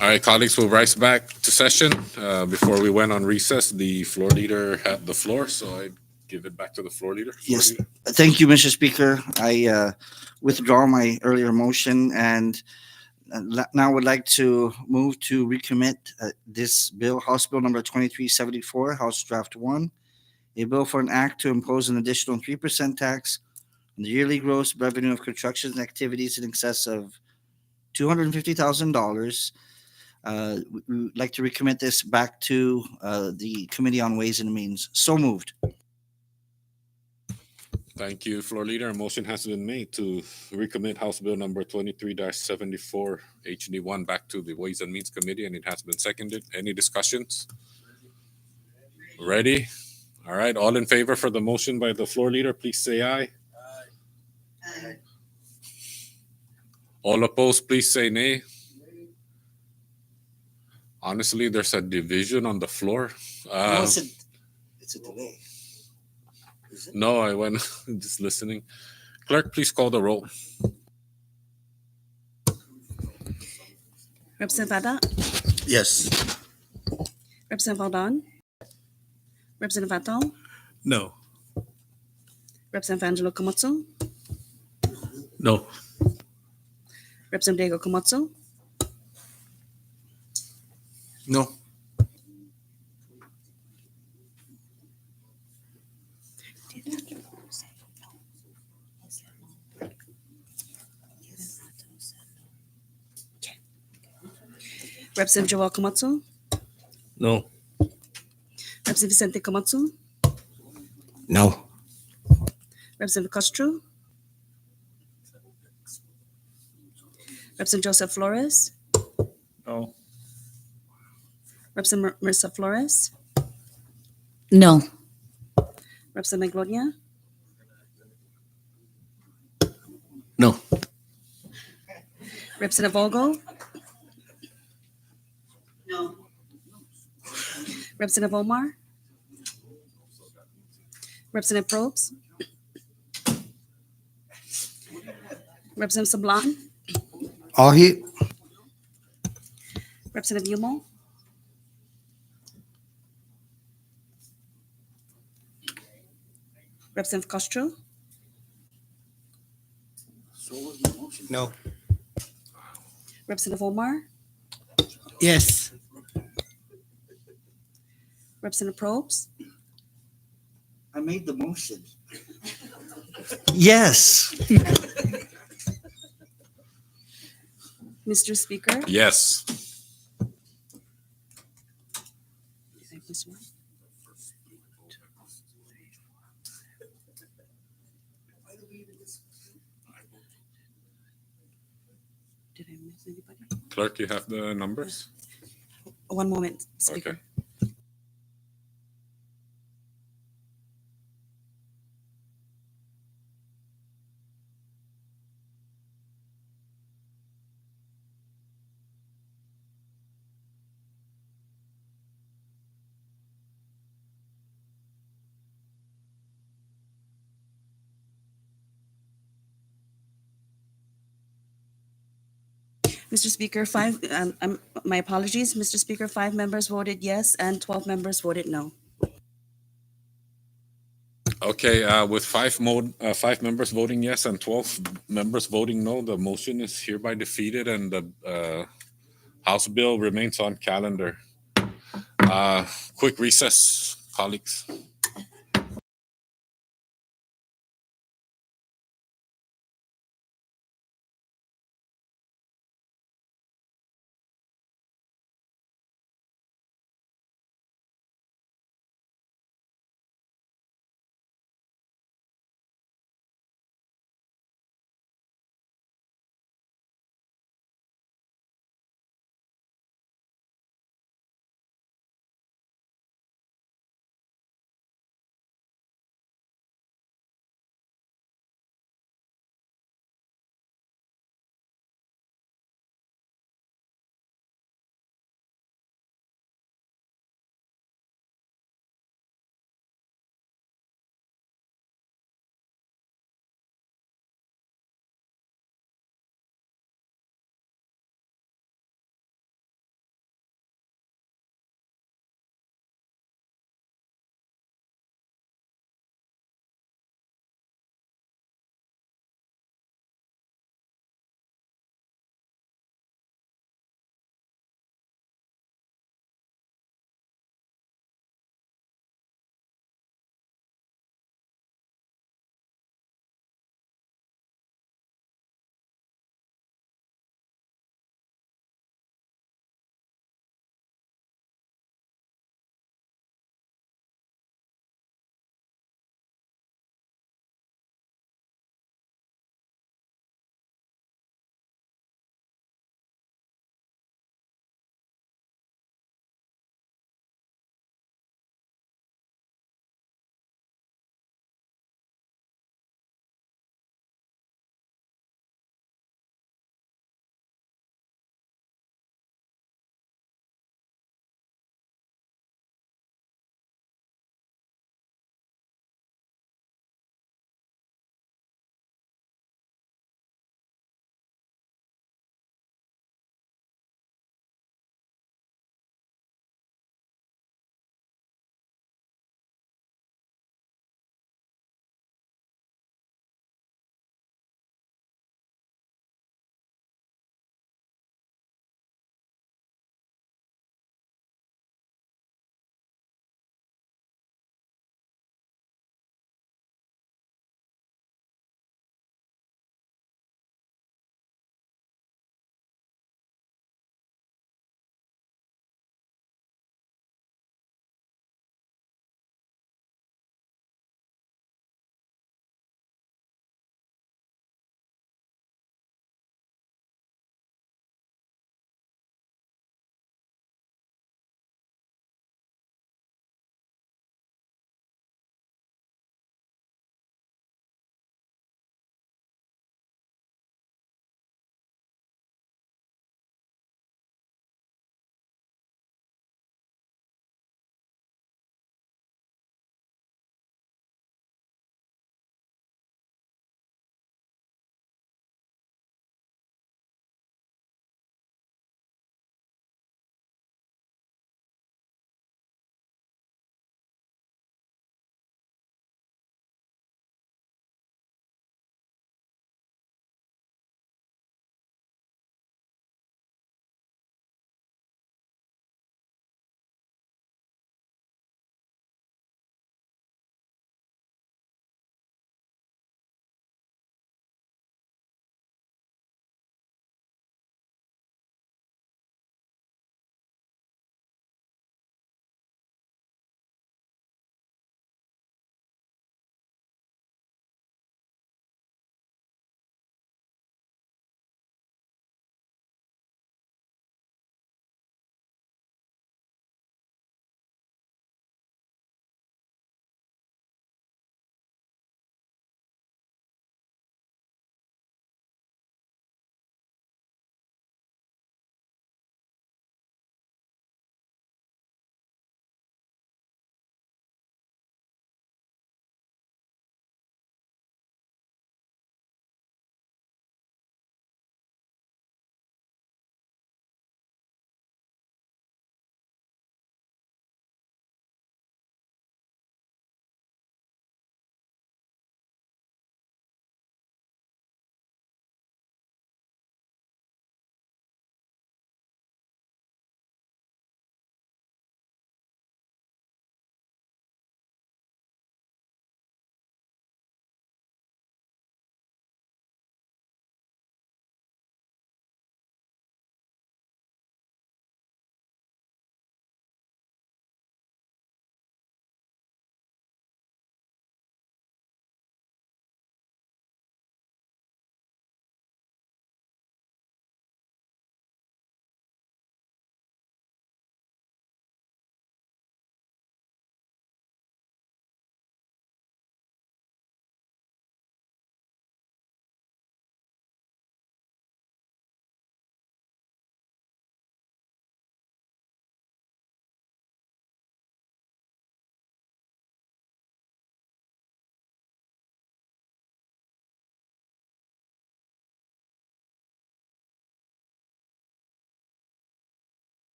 A: All right, colleagues, we'll rise back to session. Before we went on recess, the floor leader had the floor, so I give it back to the floor leader.
E: Yes, thank you, Mr. Speaker. I withdraw my earlier motion and now would like to move to recommit this bill, House Bill number 2374, House Draft 1, a bill for an act to impose an additional 3% tax on the yearly gross revenue of construction activities in excess of $250,000. We would like to recommit this back to the Committee on Ways and Means. So moved.
A: Thank you, floor leader. A motion has been made to recommit House Bill number 23-74 HD1 back to the Ways and Means Committee, and it has been seconded. Any discussions? Ready? All right. All in favor for the motion by the floor leader, please say aye. Aye. All opposed, please say nay. Honestly, there's a division on the floor.
E: No, it's a delay.
A: No, I went just listening. Clerk, please call the roll.
B: Representative Vada,
F: Yes.
B: Representative Valdon, Representative Vatal,
F: No.
B: Representative Angelo Comozzo,
J: No.
B: Representative Diego Comozzo,
F: No.
B: Representative Joel Comozzo,
K: No.
B: Representative Vicente Comozzo,
F: No.
B: Representative Castro, Representative Joseph Flores,
I: No.
B: Representative Marissa Flores,
M: No.
B: Representative Maglonia,
L: No.
B: Representative Vogel,
M: No.
B: Representative Omar, Representative Probst, Representative Sablan,
E: All here.
B: Representative Yumo, Representative Castro,
C: No.
B: Representative Omar,
E: Yes.
B: Representative Probst,
E: I made the motion. Yes.
B: Mr. Speaker.
A: Yes.
B: Did I miss anybody?
A: Clerk, you have the numbers?
B: One moment, Speaker.
A: Okay.
B: Mr. Speaker, my apologies. Mr. Speaker, 5 members voted yes and 12 members voted no.
A: Okay, with five members voting yes and 12 members voting no, the motion is hereby defeated and the House bill remains on calendar. Quick recess, colleagues.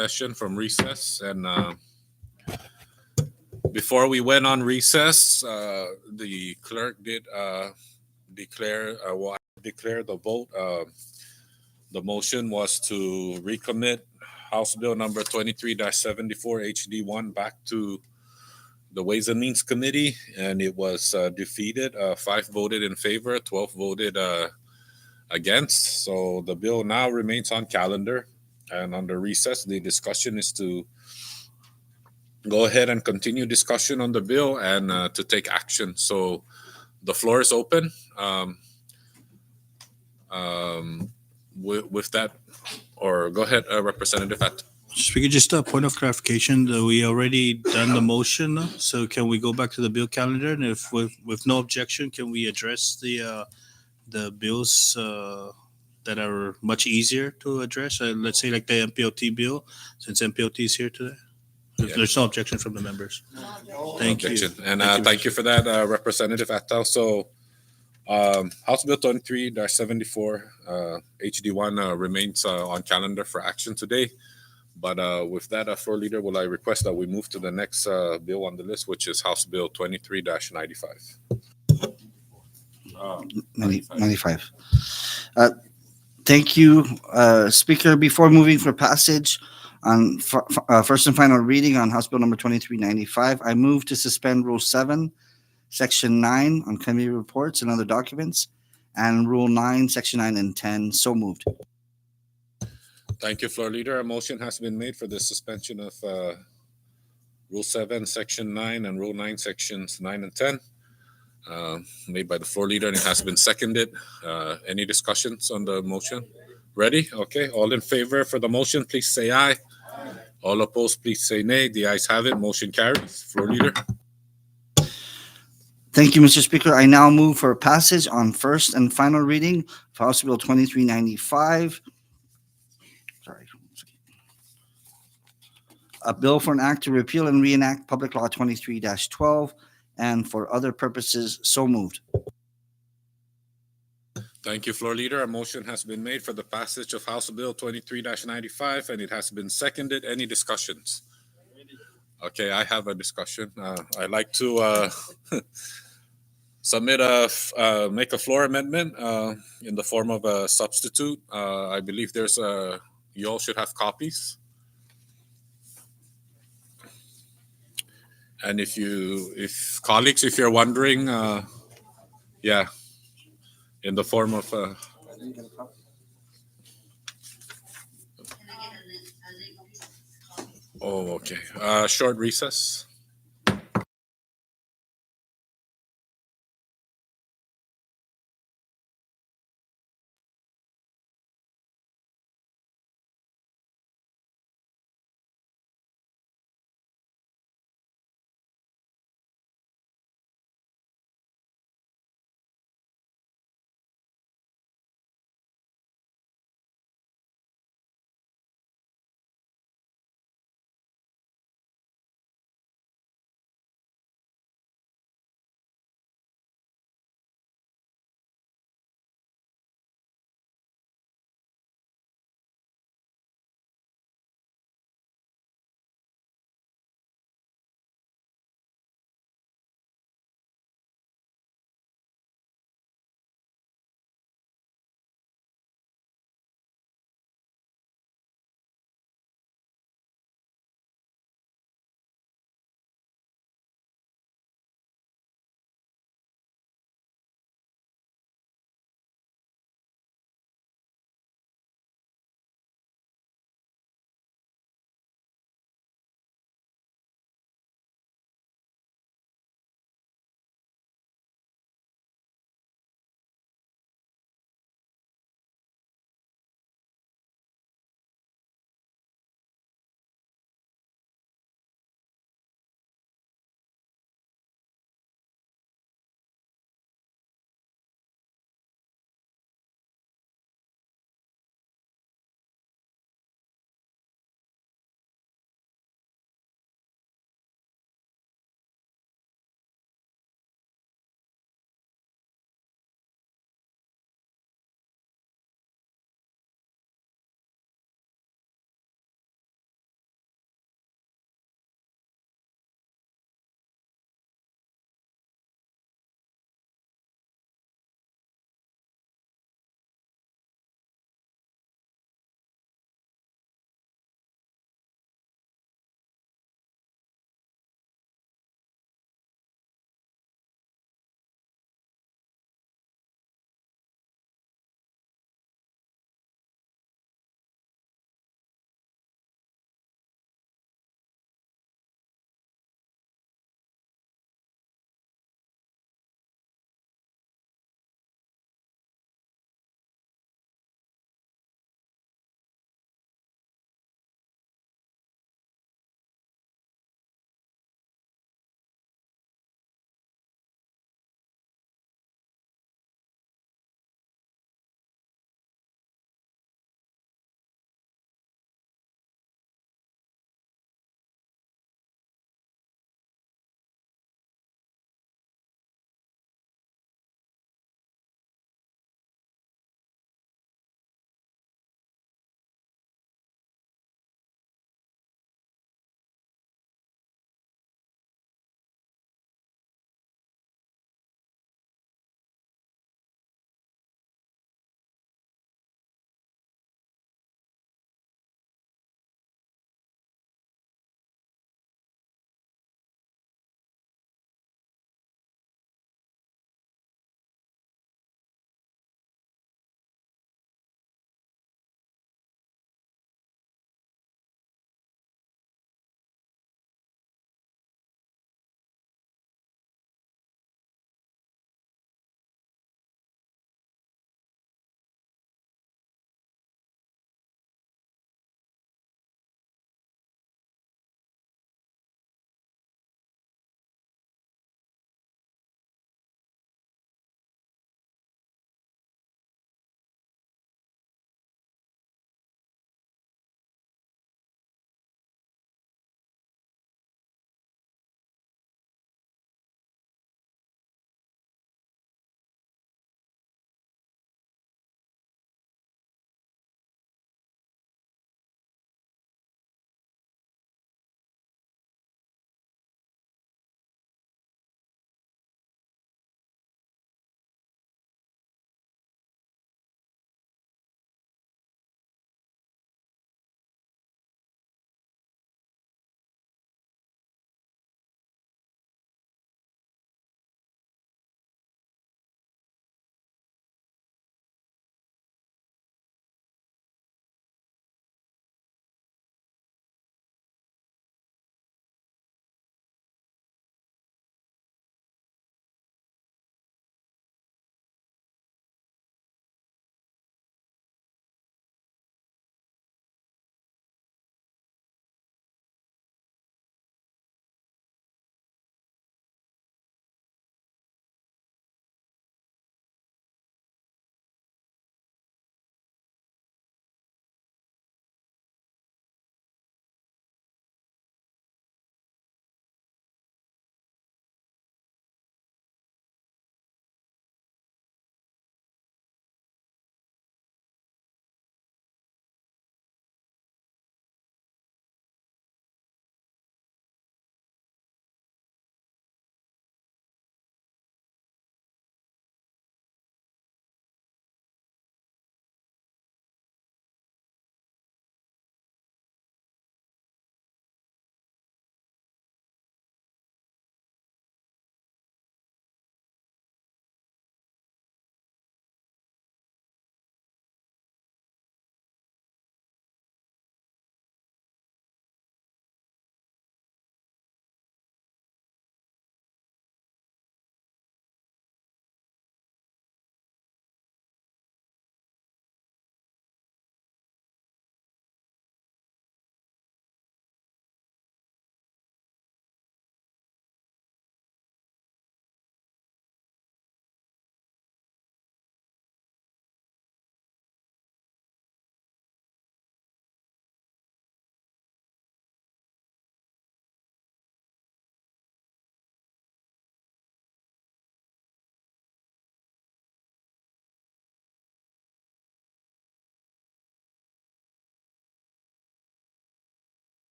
A: session from recess. And before we went on recess, the clerk did declare the vote. The motion was to recommit House Bill number 23-74 HD1 back to the Ways and Means Committee, and it was defeated. 5 voted in favor, 12 voted against. So the bill now remains on calendar. And under recess, the discussion is to go ahead and continue discussion on the bill and to take action. So the floor is open. With that, or go ahead, Representative At.
F: Speaker, just a point of clarification, we already done the motion, so can we go back to the bill calendar? And if with no objection, can we address the bills that are much easier to address? Let's say like the MPOT bill, since MPOT is here today.
A: Yeah.
F: There's no objection from the members. Thank you.
A: Objection. And thank you for that, Representative Atal. So House Bill 23-74 HD1 remains on calendar for action today. But with that, Floor Leader, will I request that we move to the next bill on the list, which is House Bill 23-95.
E: 95. Thank you, Speaker. Before moving for passage on first and final reading on House Bill number 2395, I move to suspend Rule 7, Section 9 on committee reports and other documents, and Rule 9, Section 9 and 10. So moved.
A: Thank you, Floor Leader. A motion has been made for the suspension of Rule 7, Section 9, and Rule 9, Sections 9 and 10, made by the Floor Leader, and it has been seconded. Any discussions on the motion? Ready? Okay. All in favor for the motion, please say aye. All opposed, please say nay. The ayes have it. Motion carries. Floor Leader.
E: Thank you, Mr. Speaker. I now move for passage on first and final reading of House Bill 2395. Sorry. A bill for an act to repeal and reenact Public Law 23-12 and for other purposes. So moved.
A: Thank you, Floor Leader. A motion has been made for the passage of House Bill 23-95, and it has been seconded. Any discussions? Okay, I have a discussion. I'd like to make a floor amendment in the form of a substitute. I believe you all should have copies. And if colleagues, if you're wondering, yeah, in the form of oh, okay. Short recess.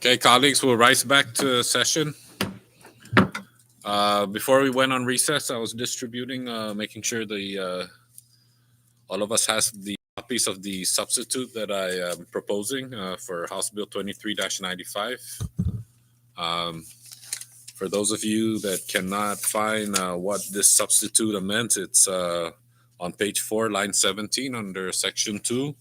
A: Okay, colleagues, we'll rise back to session. Before we went on recess, I was distributing, making sure all of us has the copies of the substitute that I am proposing for House Bill 23-95. For those of you that cannot find what this substitute amends, it's on page 4, line 17 under section 2.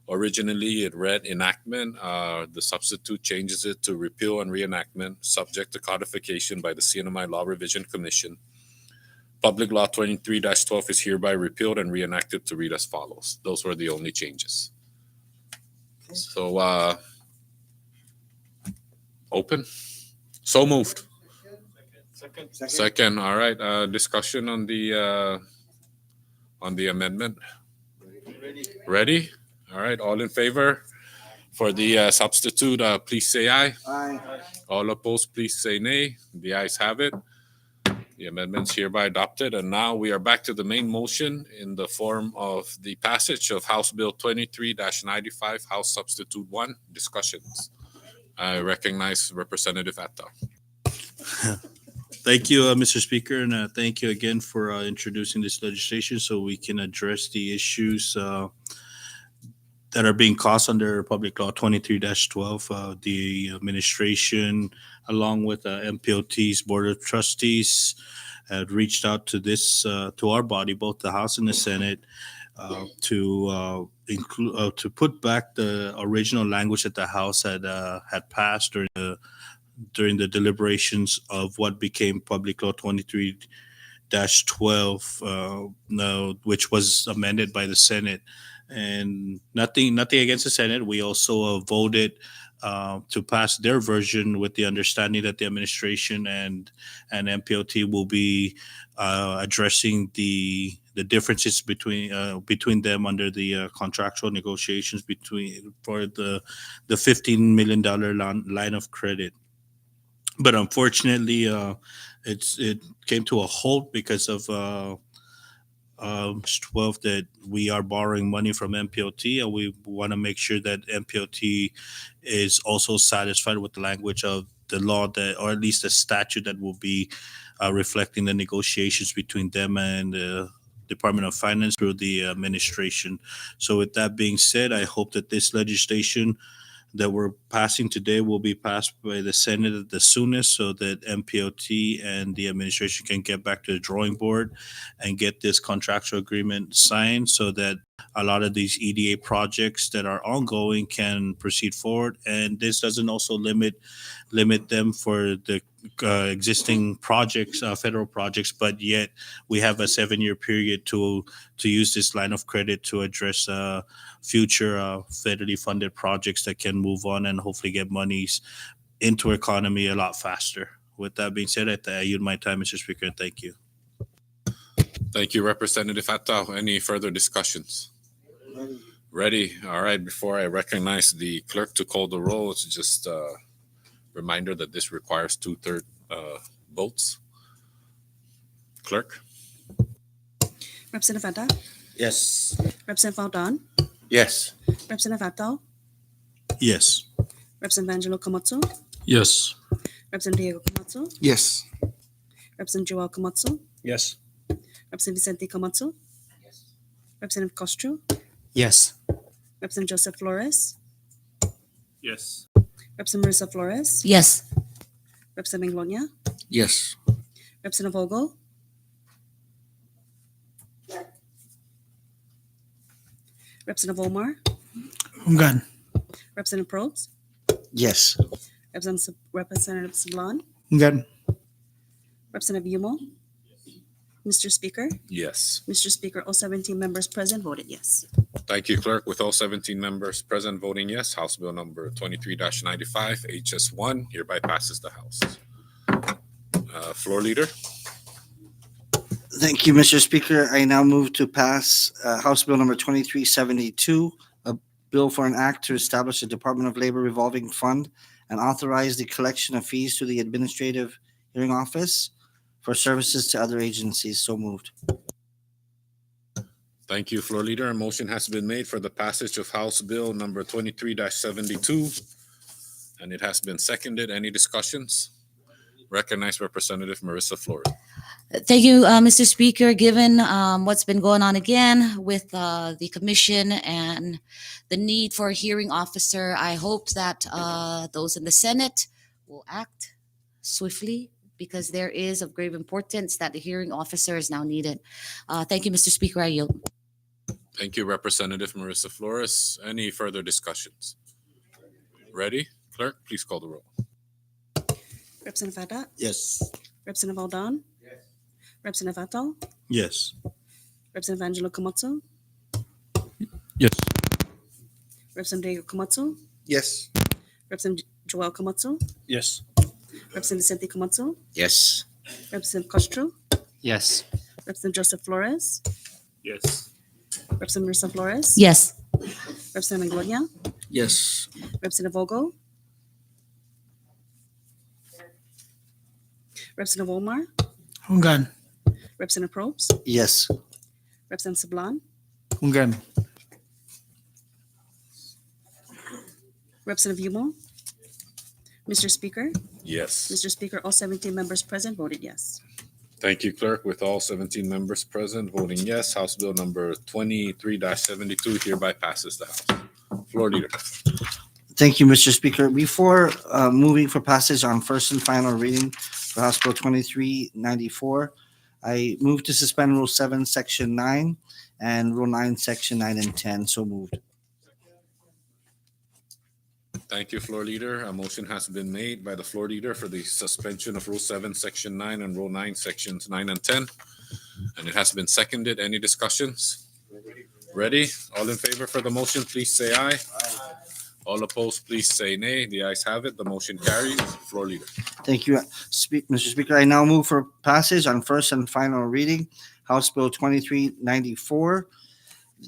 A: Originally, it read enactment. The substitute changes it to repeal and reenactment, subject to codification by the CNMI Law Revision Commission. Public Law 23-12 is hereby repealed and reenacted to read as follows. Those were the only changes. So, open. So moved. Second. All right. Discussion on the amendment. Ready? All right. All in favor for the substitute, please say aye.
E: Aye.
A: All opposed, please say nay. The ayes have it. The amendment's hereby adopted. And now we are back to the main motion in the form of the passage of House Bill 23-95, House Substitute 1. Discussions. I recognize Representative Atta.
F: Thank you, Mr. Speaker, and thank you again for introducing this legislation so we can address the issues that are being caused under Public Law 23-12. The administration, along with MPOT's Board of Trustees, had reached out to to our body, both the House and the Senate, to put back the original language that the House had passed during the deliberations of what became Public Law 23-12, which was amended by the Senate. And nothing against the Senate. We also voted to pass their version with the understanding that the administration and MPOT will be addressing the differences between them under the contractual negotiations for the $15 million line of credit. But unfortunately, it came to a halt because of 12 that we are borrowing money from MPOT, and we want to make sure that MPOT is also satisfied with the language of the law, that, or at least the statute that will be reflecting the negotiations between them and the Department of Finance through the administration. So with that being said, I hope that this legislation that we're passing today will be passed by the Senate at the soonest so that MPOT and the administration can get back to the drawing board and get this contractual agreement signed so that a lot of these EDA projects that are ongoing can proceed forward. And this doesn't also limit them for the existing projects, federal projects, but yet we have a 7-year period to use this line of credit to address future federally funded projects that can move on and hopefully get monies into our economy a lot faster. With that being said, I yield my time, Mr. Speaker, and thank you.
A: Thank you, Representative Atta. Any further discussions? Ready? All right. Before I recognize the clerk to call the roll, it's just a reminder that this requires 2/3 votes. Clerk?
B: Representative Atta?
F: Yes.
B: Representative Valdon?
F: Yes.
B: Representative Atta?
F: Yes.
B: Representative Angelo Komatsu?
J: Yes.
B: Representative Diego Komatsu?
G: Yes.
B: Representative Joel Komatsu?
K: Yes.
B: Representative Vicente Komatsu?
L: Yes.
B: Representative Costro?
C: Yes.
B: Representative Joseph Flores?
I: Yes.
B: Representative Marissa Flores?
N: Yes.
B: Representative Manglonia?
L: Yes.
B: Representative Vogel? Representative Omar?
G: I'm good.
B: Representative Probst?
E: Yes.
B: Representative Sablan?
G: I'm good.
B: Representative Yumo? Mr. Speaker?
A: Yes.
B: Mr. Speaker, all 17 members present voted yes.
A: Thank you, Clerk. With all 17 members present voting yes, House Bill number 23-95, HS1, hereby passes the House. Floor Leader?
E: Thank you, Mr. Speaker. I now move to pass House Bill number 2372, a bill for an act to establish a Department of Labor revolving fund and authorize the collection of fees to the Administrative Hearing Office for services to other agencies. So moved.
A: Thank you, Floor Leader. A motion has been made for the passage of House Bill number 23-72 and it has been seconded. Any discussions? Recognize Representative Marissa Flores.
N: Thank you, Mr. Speaker. Given what's been going on again with the commission and the need for a hearing officer, I hope that those in the Senate will act swiftly because there is of grave importance that the hearing officer is now needed. Thank you, Mr. Speaker. I yield.
A: Thank you, Representative Marissa Flores. Any further discussions? Ready? Clerk, please call the roll.
B: Representative Adat?
E: Yes.
B: Representative Aldan? Representative Atal?
J: Yes.
B: Representative Angelo Camacho?
J: Yes.
B: Representative Diego Camacho?
G: Yes.
B: Representative Joel Camacho?
K: Yes.
B: Representative Vicente Camacho?
E: Yes.
B: Representative Castro?
C: Yes.
B: Representative Joseph Flores?
I: Yes.
B: Representative Marissa Flores?
N: Yes.
B: Representative Gloria?
L: Yes.
B: Representative Vogel? Representative Omar?
G: Hungan.
B: Representative Probst?
E: Yes.
B: Representative Sablan?
G: Hungan.
B: Representative Yumo? Mr. Speaker?
A: Yes.
B: Mr. Speaker, all 17 members present voted yes.
A: Thank you, Clerk. With all 17 members present voting yes, House Bill number 23-72 hereby passes the House. Floor Leader.
E: Thank you, Mr. Speaker. Before moving for passage on first and final reading for House Bill 2394, I move to suspend Rule 7, Section 9, and Rule 9, Section 9 and 10. So moved.
A: Thank you, Floor Leader. A motion has been made by the Floor Leader for the suspension of Rule 7, Section 9, and Rule 9, Sections 9 and 10. And it has been seconded. Any discussions? Ready? All in favor for the motion, please say aye. All opposed, please say nay. The ayes have it. The motion carries. Floor Leader.
E: Thank you, Mr. Speaker. I now move for passage on first and final reading, House Bill 2394,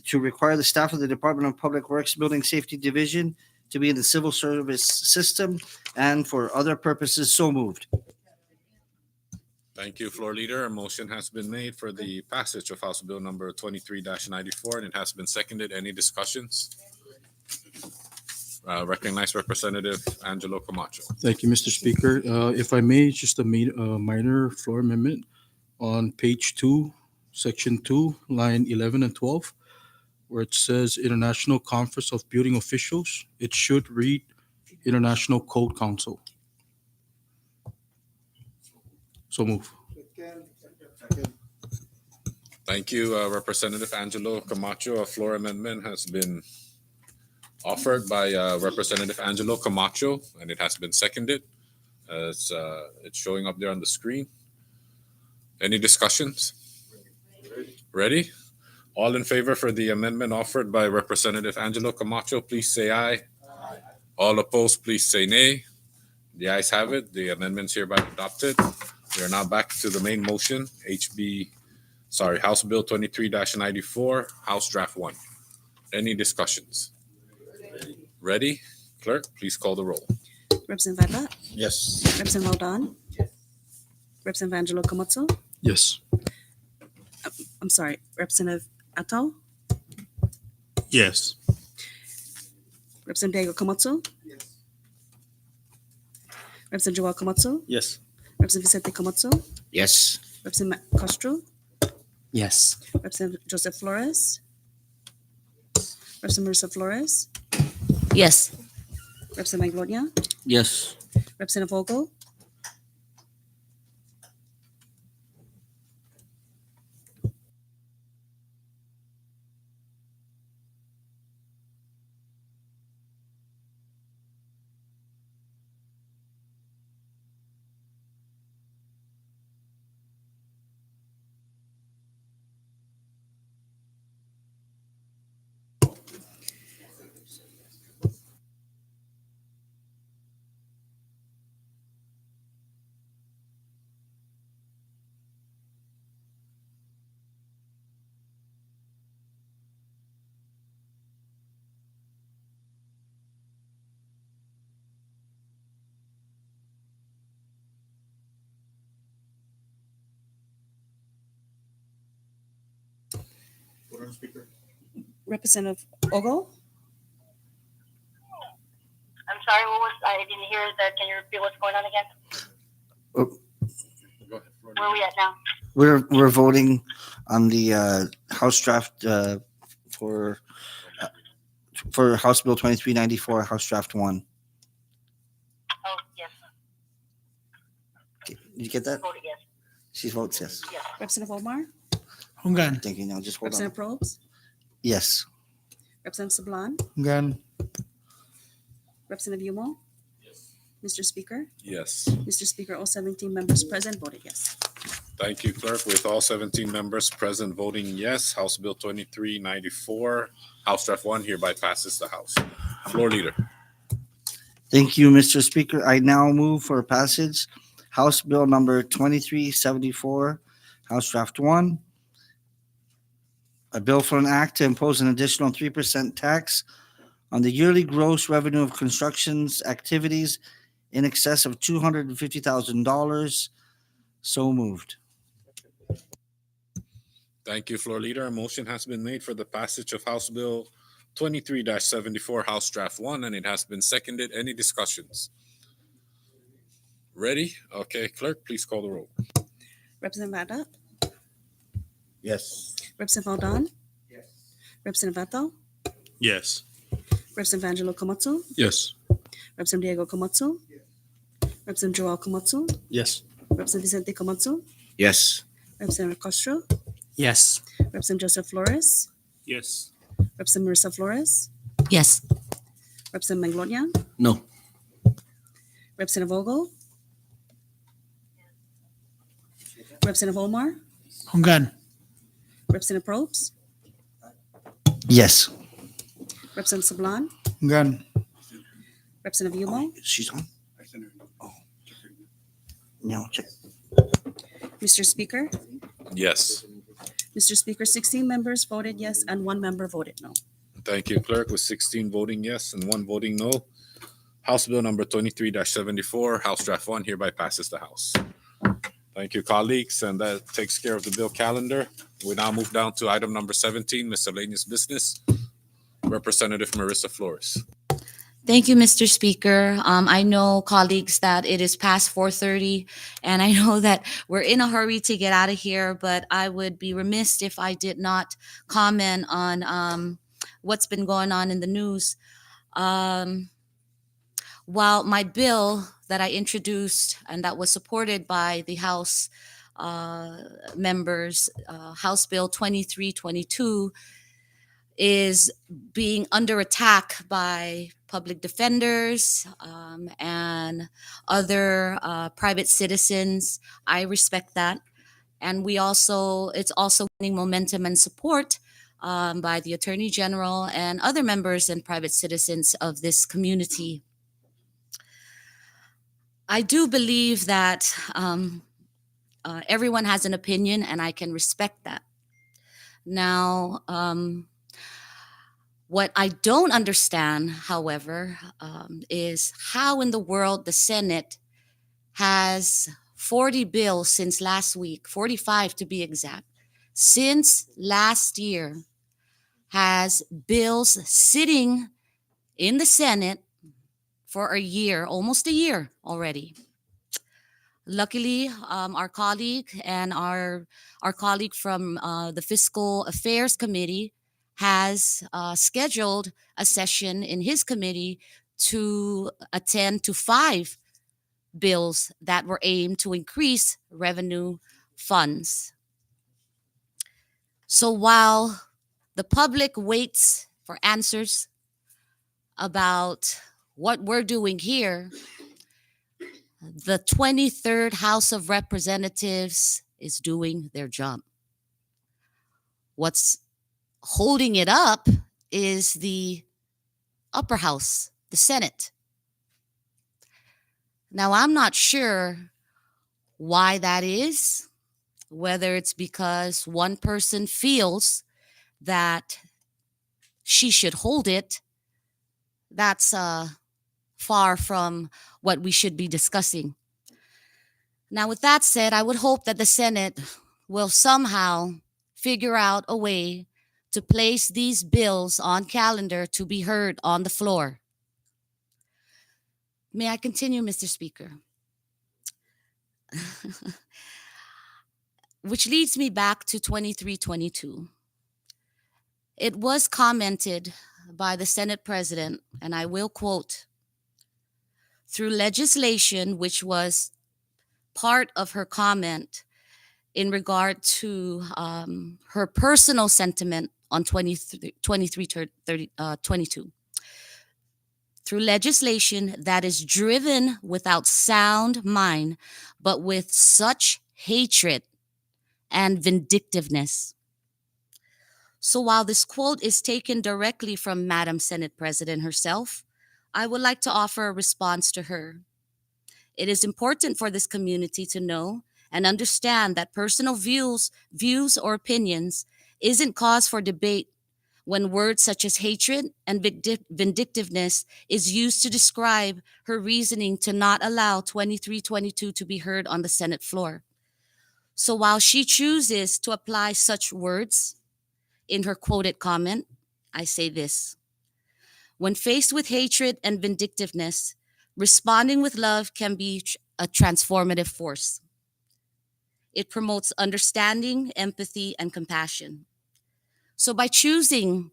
E: to require the staff of the Department of Public Works Building Safety Division to be in the civil service system and for other purposes. So moved.
A: Thank you, Floor Leader. A motion has been made for the passage of House Bill number 23-94, and it has been seconded. Any discussions? Recognize Representative Angelo Camacho.
J: Thank you, Mr. Speaker. If I may, just a minor floor amendment on page 2, section 2, line 11 and 12, where it says International Conference of Building Officials. It should read International Code Council. So move.
A: Thank you, Representative Angelo Camacho. A floor amendment has been offered by Representative Angelo Camacho, and it has been seconded. It's showing up there on the screen. Any discussions? Ready? All in favor for the amendment offered by Representative Angelo Camacho, please say aye. All opposed, please say nay. The ayes have it. The amendment's hereby adopted. We are now back to the main motion, House Bill 23-94, House Draft 1. Any discussions? Ready? Clerk, please call the roll.
B: Representative Adat?
E: Yes.
B: Representative Aldan? Representative Angelo Camacho?
J: Yes.
B: I'm sorry, Representative Atal?
J: Yes.
B: Representative Diego Camacho? Representative Joel Camacho?
K: Yes.
B: Representative Vicente Camacho?
E: Yes.
B: Representative Castro?
C: Yes.
B: Representative Joseph Flores? Representative Marissa Flores?
N: Yes.
B: Representative Gloria?
L: Yes.
B: Representative Vogel? Representative Ogle?
O: I'm
M: sorry, what was, I didn't hear that. Can you repeat what's going on again?
A: Go ahead, Florida.
M: Where are we at now?
E: We're voting on the House draft for House Bill 2394, House Draft 1.
M: Oh, yes,
E: Okay, did you get that?
M: voted yes.
E: She votes yes.
M: Yes.
B: Representative Omar,
G: Hungan.
E: Thank you. Now just hold on.
B: Representative Probst,
E: Yes.
B: Representative Sablan,
G: Hungan.
B: Representative Yumo. Mr. Speaker,
A: Yes.
B: Mr. Speaker, all 17 members present voted yes.
A: Thank you, Clerk. With all 17 members present voting yes, House Bill 2394, House Draft 1 hereby passes the House. Floor Leader.
E: Thank you, Mr. Speaker. I now move for passage House Bill number 2374, House Draft 1. A bill for an act to impose an additional 3% tax on the yearly gross revenue of constructions activities in excess of $250,000. So moved.
A: Thank you, Floor Leader. A motion has been made for the passage of House Bill 23-74, House Draft 1, and it has been seconded. Any discussions? Ready? Okay, Clerk, please call the roll.
B: Representative Vada,
F: Yes.
B: Representative Aldan. Yes. Representative Vato,
J: Yes.
B: Representative Angelo Komatsu,
J: Yes.
B: Representative Diego Komatsu, Representative Joel Komatsu,
K: Yes.
B: Representative Vicente Komatsu,
F: Yes.
B: Representative Castro,
C: Yes.
B: Representative Joseph Flores,
J: Yes.
B: Representative Marissa Flores,
N: Yes.
B: Representative Manglonia,
L: No.
B: Representative Vogel, Representative Omar,
G: Hungan.
B: Representative Probst,
E: Yes.
B: Representative Sablan,
G: Hungan.
B: Representative Yumo,
E: She's on? Oh. Now check.
B: Mr. Speaker,
A: Yes.
B: Mr. Speaker, 16 members voted yes and 1 member voted no.
A: Thank you, Clerk. With 16 voting yes and 1 voting no, House Bill number 23-74, House Draft 1 hereby passes the House. Thank you, colleagues, and that takes care of the bill calendar. We now move down to item number 17, miscellaneous business. Representative Marissa Flores.
N: Thank you, Mr. Speaker. I know, colleagues, that it is past 4:30, and I know that we're in a hurry to get out of here, but I would be remiss if I did not comment on what's been going on in the news. While my bill that I introduced and that was supported by the House members, House Bill 2322, is being under attack by public defenders and other private citizens. I respect that. And it's also gaining momentum and support by the Attorney General and other members and private citizens of this community. I do believe that everyone has an opinion, and I can respect that. Now, what I don't understand, however, is how in the world the Senate has 40 bills since last week, 45 to be exact, since last year, has bills sitting in the Senate for a year, almost a year already. Luckily, our colleague and our colleague from the Fiscal Affairs Committee has scheduled a session in his committee to attend to 5 bills that were aimed to increase revenue funds. So while the public waits for answers about what we're doing here, the 23rd House of Representatives is doing their job. What's holding it up is the upper house, the Senate. Now, I'm not sure why that is, whether it's because one person feels that she should hold it. That's far from what we should be discussing. Now, with that said, I would hope that the Senate will somehow figure out a way to place these bills on calendar to be heard on the floor. May I continue, Mr. Speaker? Which leads me back to 2322. It was commented by the Senate President, and I will quote, through legislation, which was part of her comment in regard to her personal sentiment on 22, through legislation that is driven without sound mind, but with such hatred and vindictiveness. So while this quote is taken directly from Madam Senate President herself, I would like to offer a response to her. It is important for this community to know and understand that personal views or opinions isn't cause for debate when words such as hatred and vindictiveness is used to describe her reasoning to not allow 2322 to be heard on the Senate floor. So while she chooses to apply such words in her quoted comment, I say this. When faced with hatred and vindictiveness, responding with love can be a transformative force. It promotes understanding, empathy, and compassion. So by choosing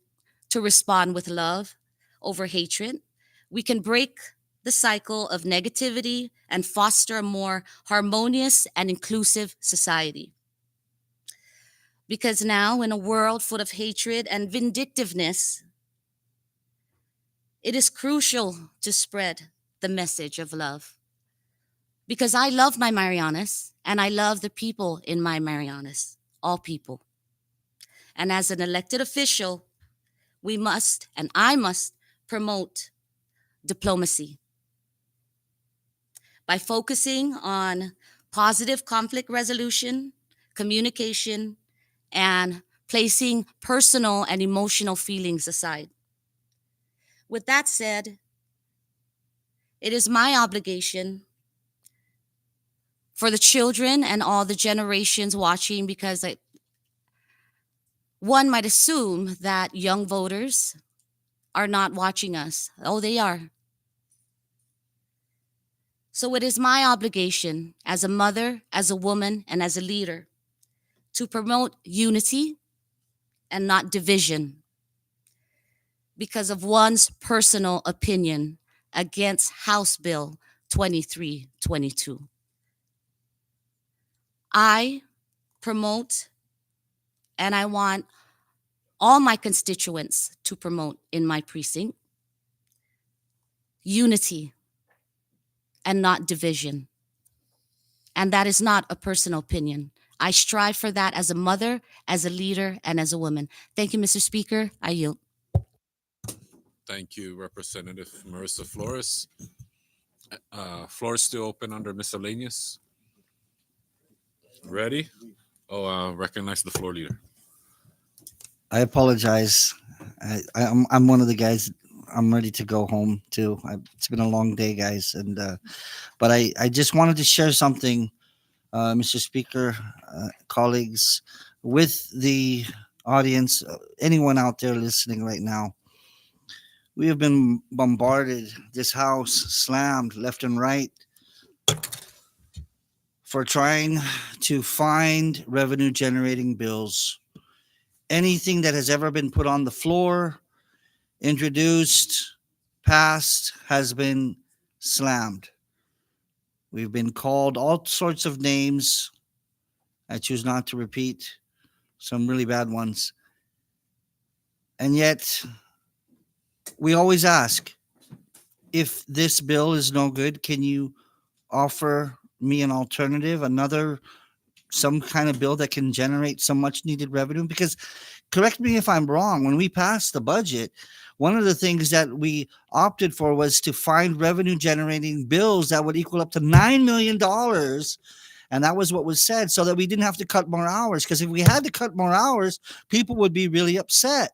N: to respond with love over hatred, we can break the cycle of negativity and foster a more harmonious and inclusive society. Because now, in a world full of hatred and vindictiveness, it is crucial to spread the message of love. Because I love my Marianas and I love the people in my Marianas, all people. And as an elected official, we must, and I must, promote diplomacy by focusing on positive conflict resolution, communication, and placing personal and emotional feelings aside. With that said, it is my obligation for the children and all the generations watching, because one might assume that young voters are not watching us. Oh, they are. So it is my obligation as a mother, as a woman, and as a leader to promote unity and not division because of one's personal opinion against House Bill 2322. I promote, and I want all my constituents to promote in my precinct, unity and not division. And that is not a personal opinion. I strive for that as a mother, as a leader, and as a woman. Thank you, Mr. Speaker. I yield.
A: Thank you, Representative Marissa Flores. Floor is still open under miscellaneous. Ready? Recognize the floor leader.
E: I apologize. I'm one of the guys. I'm ready to go home too. It's been a long day, guys, and but I just wanted to share something, Mr. Speaker, colleagues, with the audience, anyone out there listening right now. We have been bombarded, this house slammed left and right for trying to find revenue generating bills. Anything that has ever been put on the floor, introduced, passed, has been slammed. We've been called all sorts of names. I choose not to repeat some really bad ones. And yet, we always ask, if this bill is no good, can you offer me an alternative, some kind of bill that can generate some much needed revenue? Because, correct me if I'm wrong, when we passed the budget, one of the things that we opted for was to find revenue generating bills that would equal up to $9 million. And that was what was said, so that we didn't have to cut more hours. Because if we had to cut more hours, people would be really upset.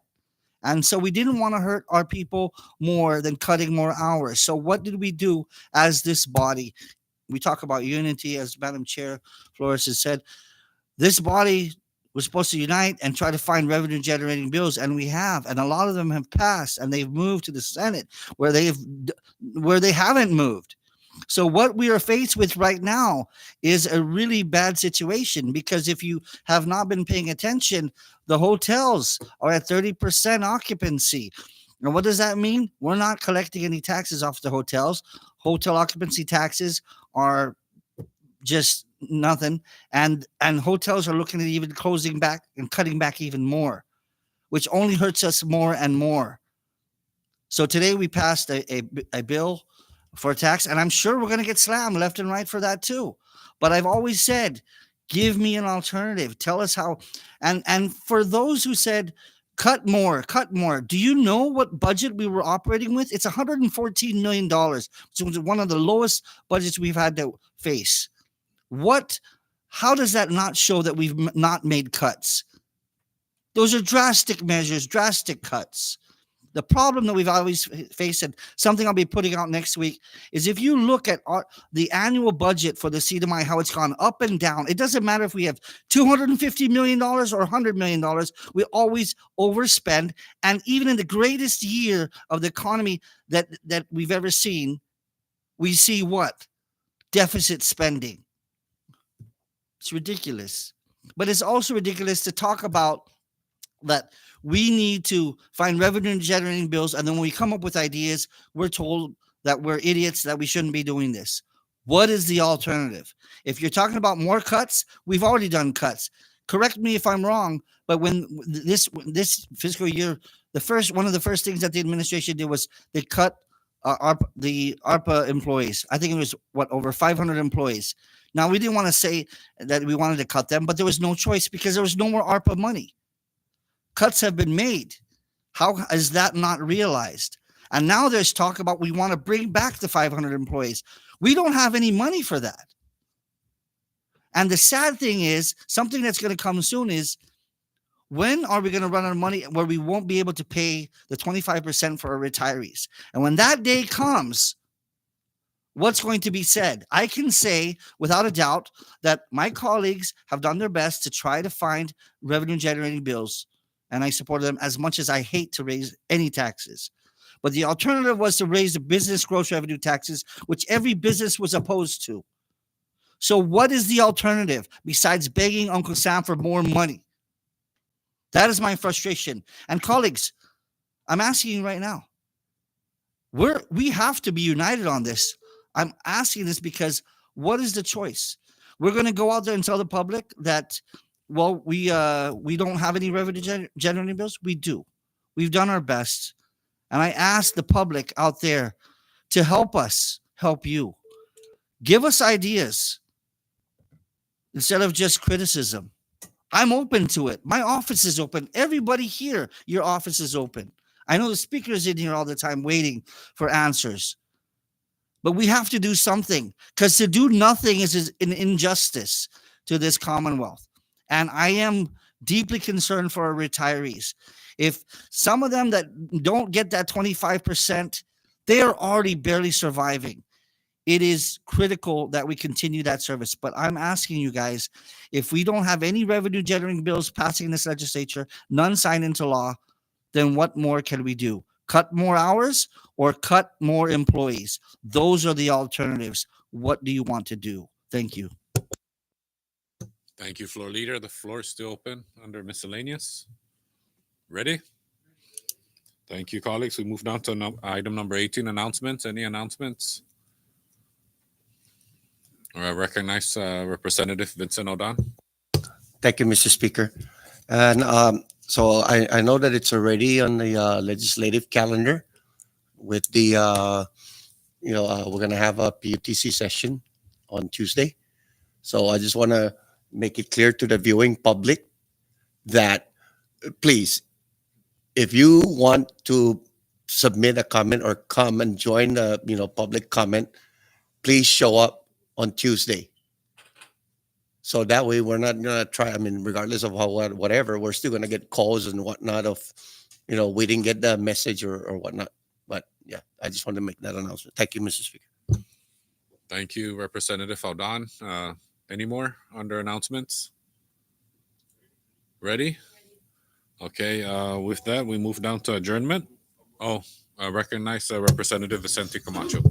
E: And so we didn't want to hurt our people more than cutting more hours. So what did we do as this body? We talk about unity, as Madam Chair Flores has said. This body was supposed to unite and try to find revenue generating bills, and we have, and a lot of them have passed, and they've moved to the Senate where they haven't moved. So what we are faced with right now is a really bad situation, because if you have not been paying attention, the hotels are at 30% occupancy. And what does that mean? We're not collecting any taxes off the hotels. Hotel occupancy taxes are just nothing, and hotels are looking at even closing back and cutting back even more, which only hurts us more and more. So today we passed a bill for a tax, and I'm sure we're going to get slammed left and right for that too. But I've always said, give me an alternative. Tell us how. And for those who said, cut more, cut more. Do you know what budget we were operating with? It's $114 million. So it's one of the lowest budgets we've had to face. What? How does that not show that we've not made cuts? Those are drastic measures, drastic cuts. The problem that we've always faced, and something I'll be putting out next week, is if you look at the annual budget for the CDMI, how it's gone up and down. It doesn't matter if we have $250 million or $100 million. We always overspend. And even in the greatest year of the economy that we've ever seen, we see what? Deficit spending. It's ridiculous. But it's also ridiculous to talk about that we need to find revenue generating bills, and then when we come up with ideas, we're told that we're idiots, that we shouldn't be doing this. What is the alternative? If you're talking about more cuts, we've already done cuts. Correct me if I'm wrong, but when this fiscal year, one of the first things that the administration did was they cut the ARPA employees. I think it was over 500 employees. Now, we didn't want to say that we wanted to cut them, but there was no choice because there was no more ARPA money. Cuts have been made. How is that not realized? And now there's talk about we want to bring back the 500 employees. We don't have any money for that. And the sad thing is, something that's going to come soon is, when are we going to run out of money where we won't be able to pay the 25% for our retirees? And when that day comes, what's going to be said? I can say without a doubt that my colleagues have done their best to try to find revenue generating bills, and I support them as much as I hate to raise any taxes. But the alternative was to raise the business gross revenue taxes, which every business was opposed to. So what is the alternative besides begging Uncle Sam for more money? That is my frustration. And colleagues, I'm asking you right now, we have to be united on this. I'm asking this because what is the choice? We're going to go out there and tell the public that, well, we don't have any revenue generating bills. We do. We've done our best. And I ask the public out there to help us help you. Give us ideas instead of just criticism. I'm open to it. My office is open. Everybody here, your office is open. I know the speaker is in here all the time waiting for answers. But we have to do something, because to do nothing is an injustice to this Commonwealth. And I am deeply concerned for our retirees. If some of them that don't get that 25%, they are already barely surviving. It is critical that we continue that service. But I'm asking you guys, if we don't have any revenue generating bills passing in this legislature, none signed into law, then what more can we do? Cut more hours or cut more employees? Those are the alternatives. What do you want to do? Thank you.
A: Thank you, Floor Leader. The floor is still open under miscellaneous. Ready? Thank you, colleagues. We move down to item number 18, announcements. Any announcements? I recognize Representative Vincent O'Don.
O: Thank you, Mr. Speaker. And so I know that it's already on the legislative calendar with the, we're going to have a PUTC session on Tuesday. So I just want to make it clear to the viewing public that please, if you want to submit a comment or come and join the, public comment, please show up on Tuesday. So that way we're not going to try, regardless of whatever, we're still going to get calls and whatnot of, we didn't get the message or whatnot. But yeah, I just want to make that announcement. Thank you, Mr. Speaker.
A: Thank you, Representative O'Don. Any more under announcements? Ready? Okay, with that, we move down to adjournment. I recognize Representative Vicente Camacho.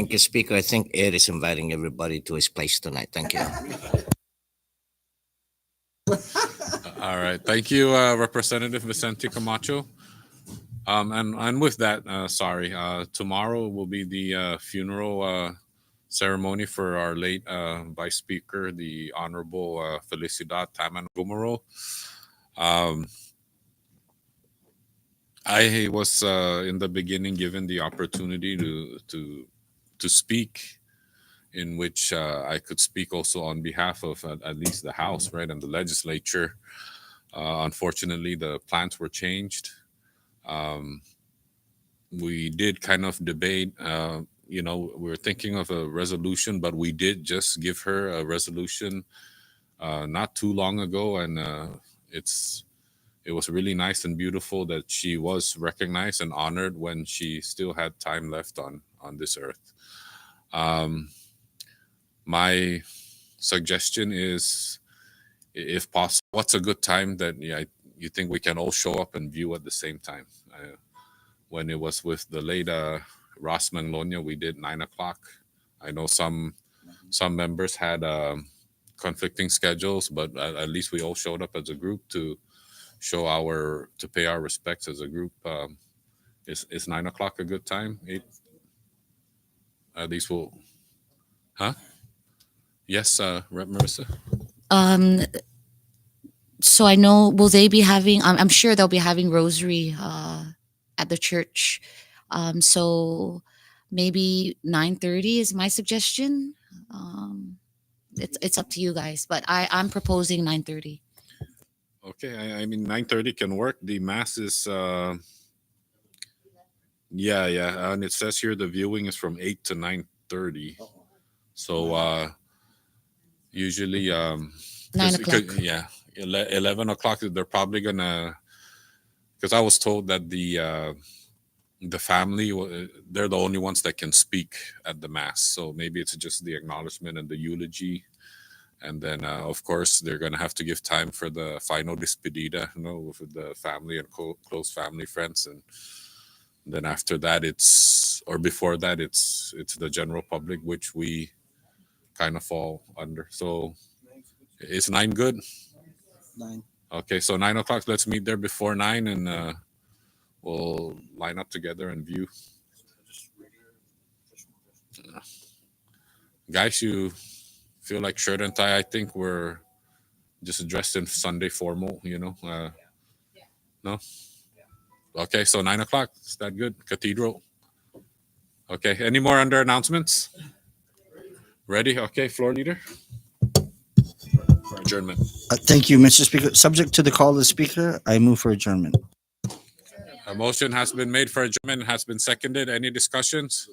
P: Thank you, Speaker. I think Ed is inviting everybody to his place tonight. Thank you.
A: All right. Thank you, Representative Vicente Camacho. And with that, tomorrow will be the funeral ceremony for our late Vice Speaker, the Honorable Felicidad Taman Gumaro. I was in the beginning given the opportunity to speak, in which I could speak also on behalf of at least the House, right, and the legislature. Unfortunately, the plans were changed. We did kind of debate. We were thinking of a resolution, but we did just give her a resolution not too long ago, and it was really nice and beautiful that she was recognized and honored when she still had time left on this earth. My suggestion is, if possible, what's a good time that you think we can all show up and view at the same time? When it was with the late Ross Manglonia, we did 9 o'clock. I know some members had conflicting schedules, but at least we all showed up as a group to pay our respects as a group. Is 9 o'clock a good time? 8? At least we'll. Huh? Yes, Rep. Marissa.
N: Um, so I know, will they be having? I'm sure they'll be having rosary at the church. So maybe 9:30 is my suggestion. It's up to you guys, but I'm proposing 9:30.
A: Okay, I mean 9:30 can work. The mass is yeah, and it says here the viewing is from 8 to 9:30. So usually
N: 9 o'clock.
A: yeah, 11 o'clock they're probably gonna, because I was told that the family, they're the only ones that can speak at the mass, so maybe it's just the acknowledgement and the eulogy. And then, of course, they're going to have to give time for the final despedida, with the family and close family friends. And then after that, before that, it's the general public, which we kind of fall under. So is 9 good?
E: 9.
A: Okay, so 9 o'clock, let's meet there before 9, and we'll line up together and view. Guys, you feel like shirt and tie? I think we're just dressed in Sunday formal, no? Okay, so 9 o'clock. Is that good? Cathedral. Okay, any more under announcements? Ready? Okay, floor leader. For adjournment.
E: Thank you, Mr. Speaker. Subject to the call of the Speaker, I move for adjournment.
A: A motion has been made for adjournment, has been seconded. Any discussions?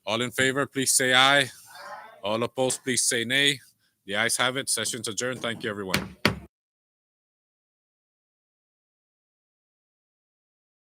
A: All in favor, please say aye. All opposed, please say nay. The ayes have it. Session's adjourned. Thank you, everyone.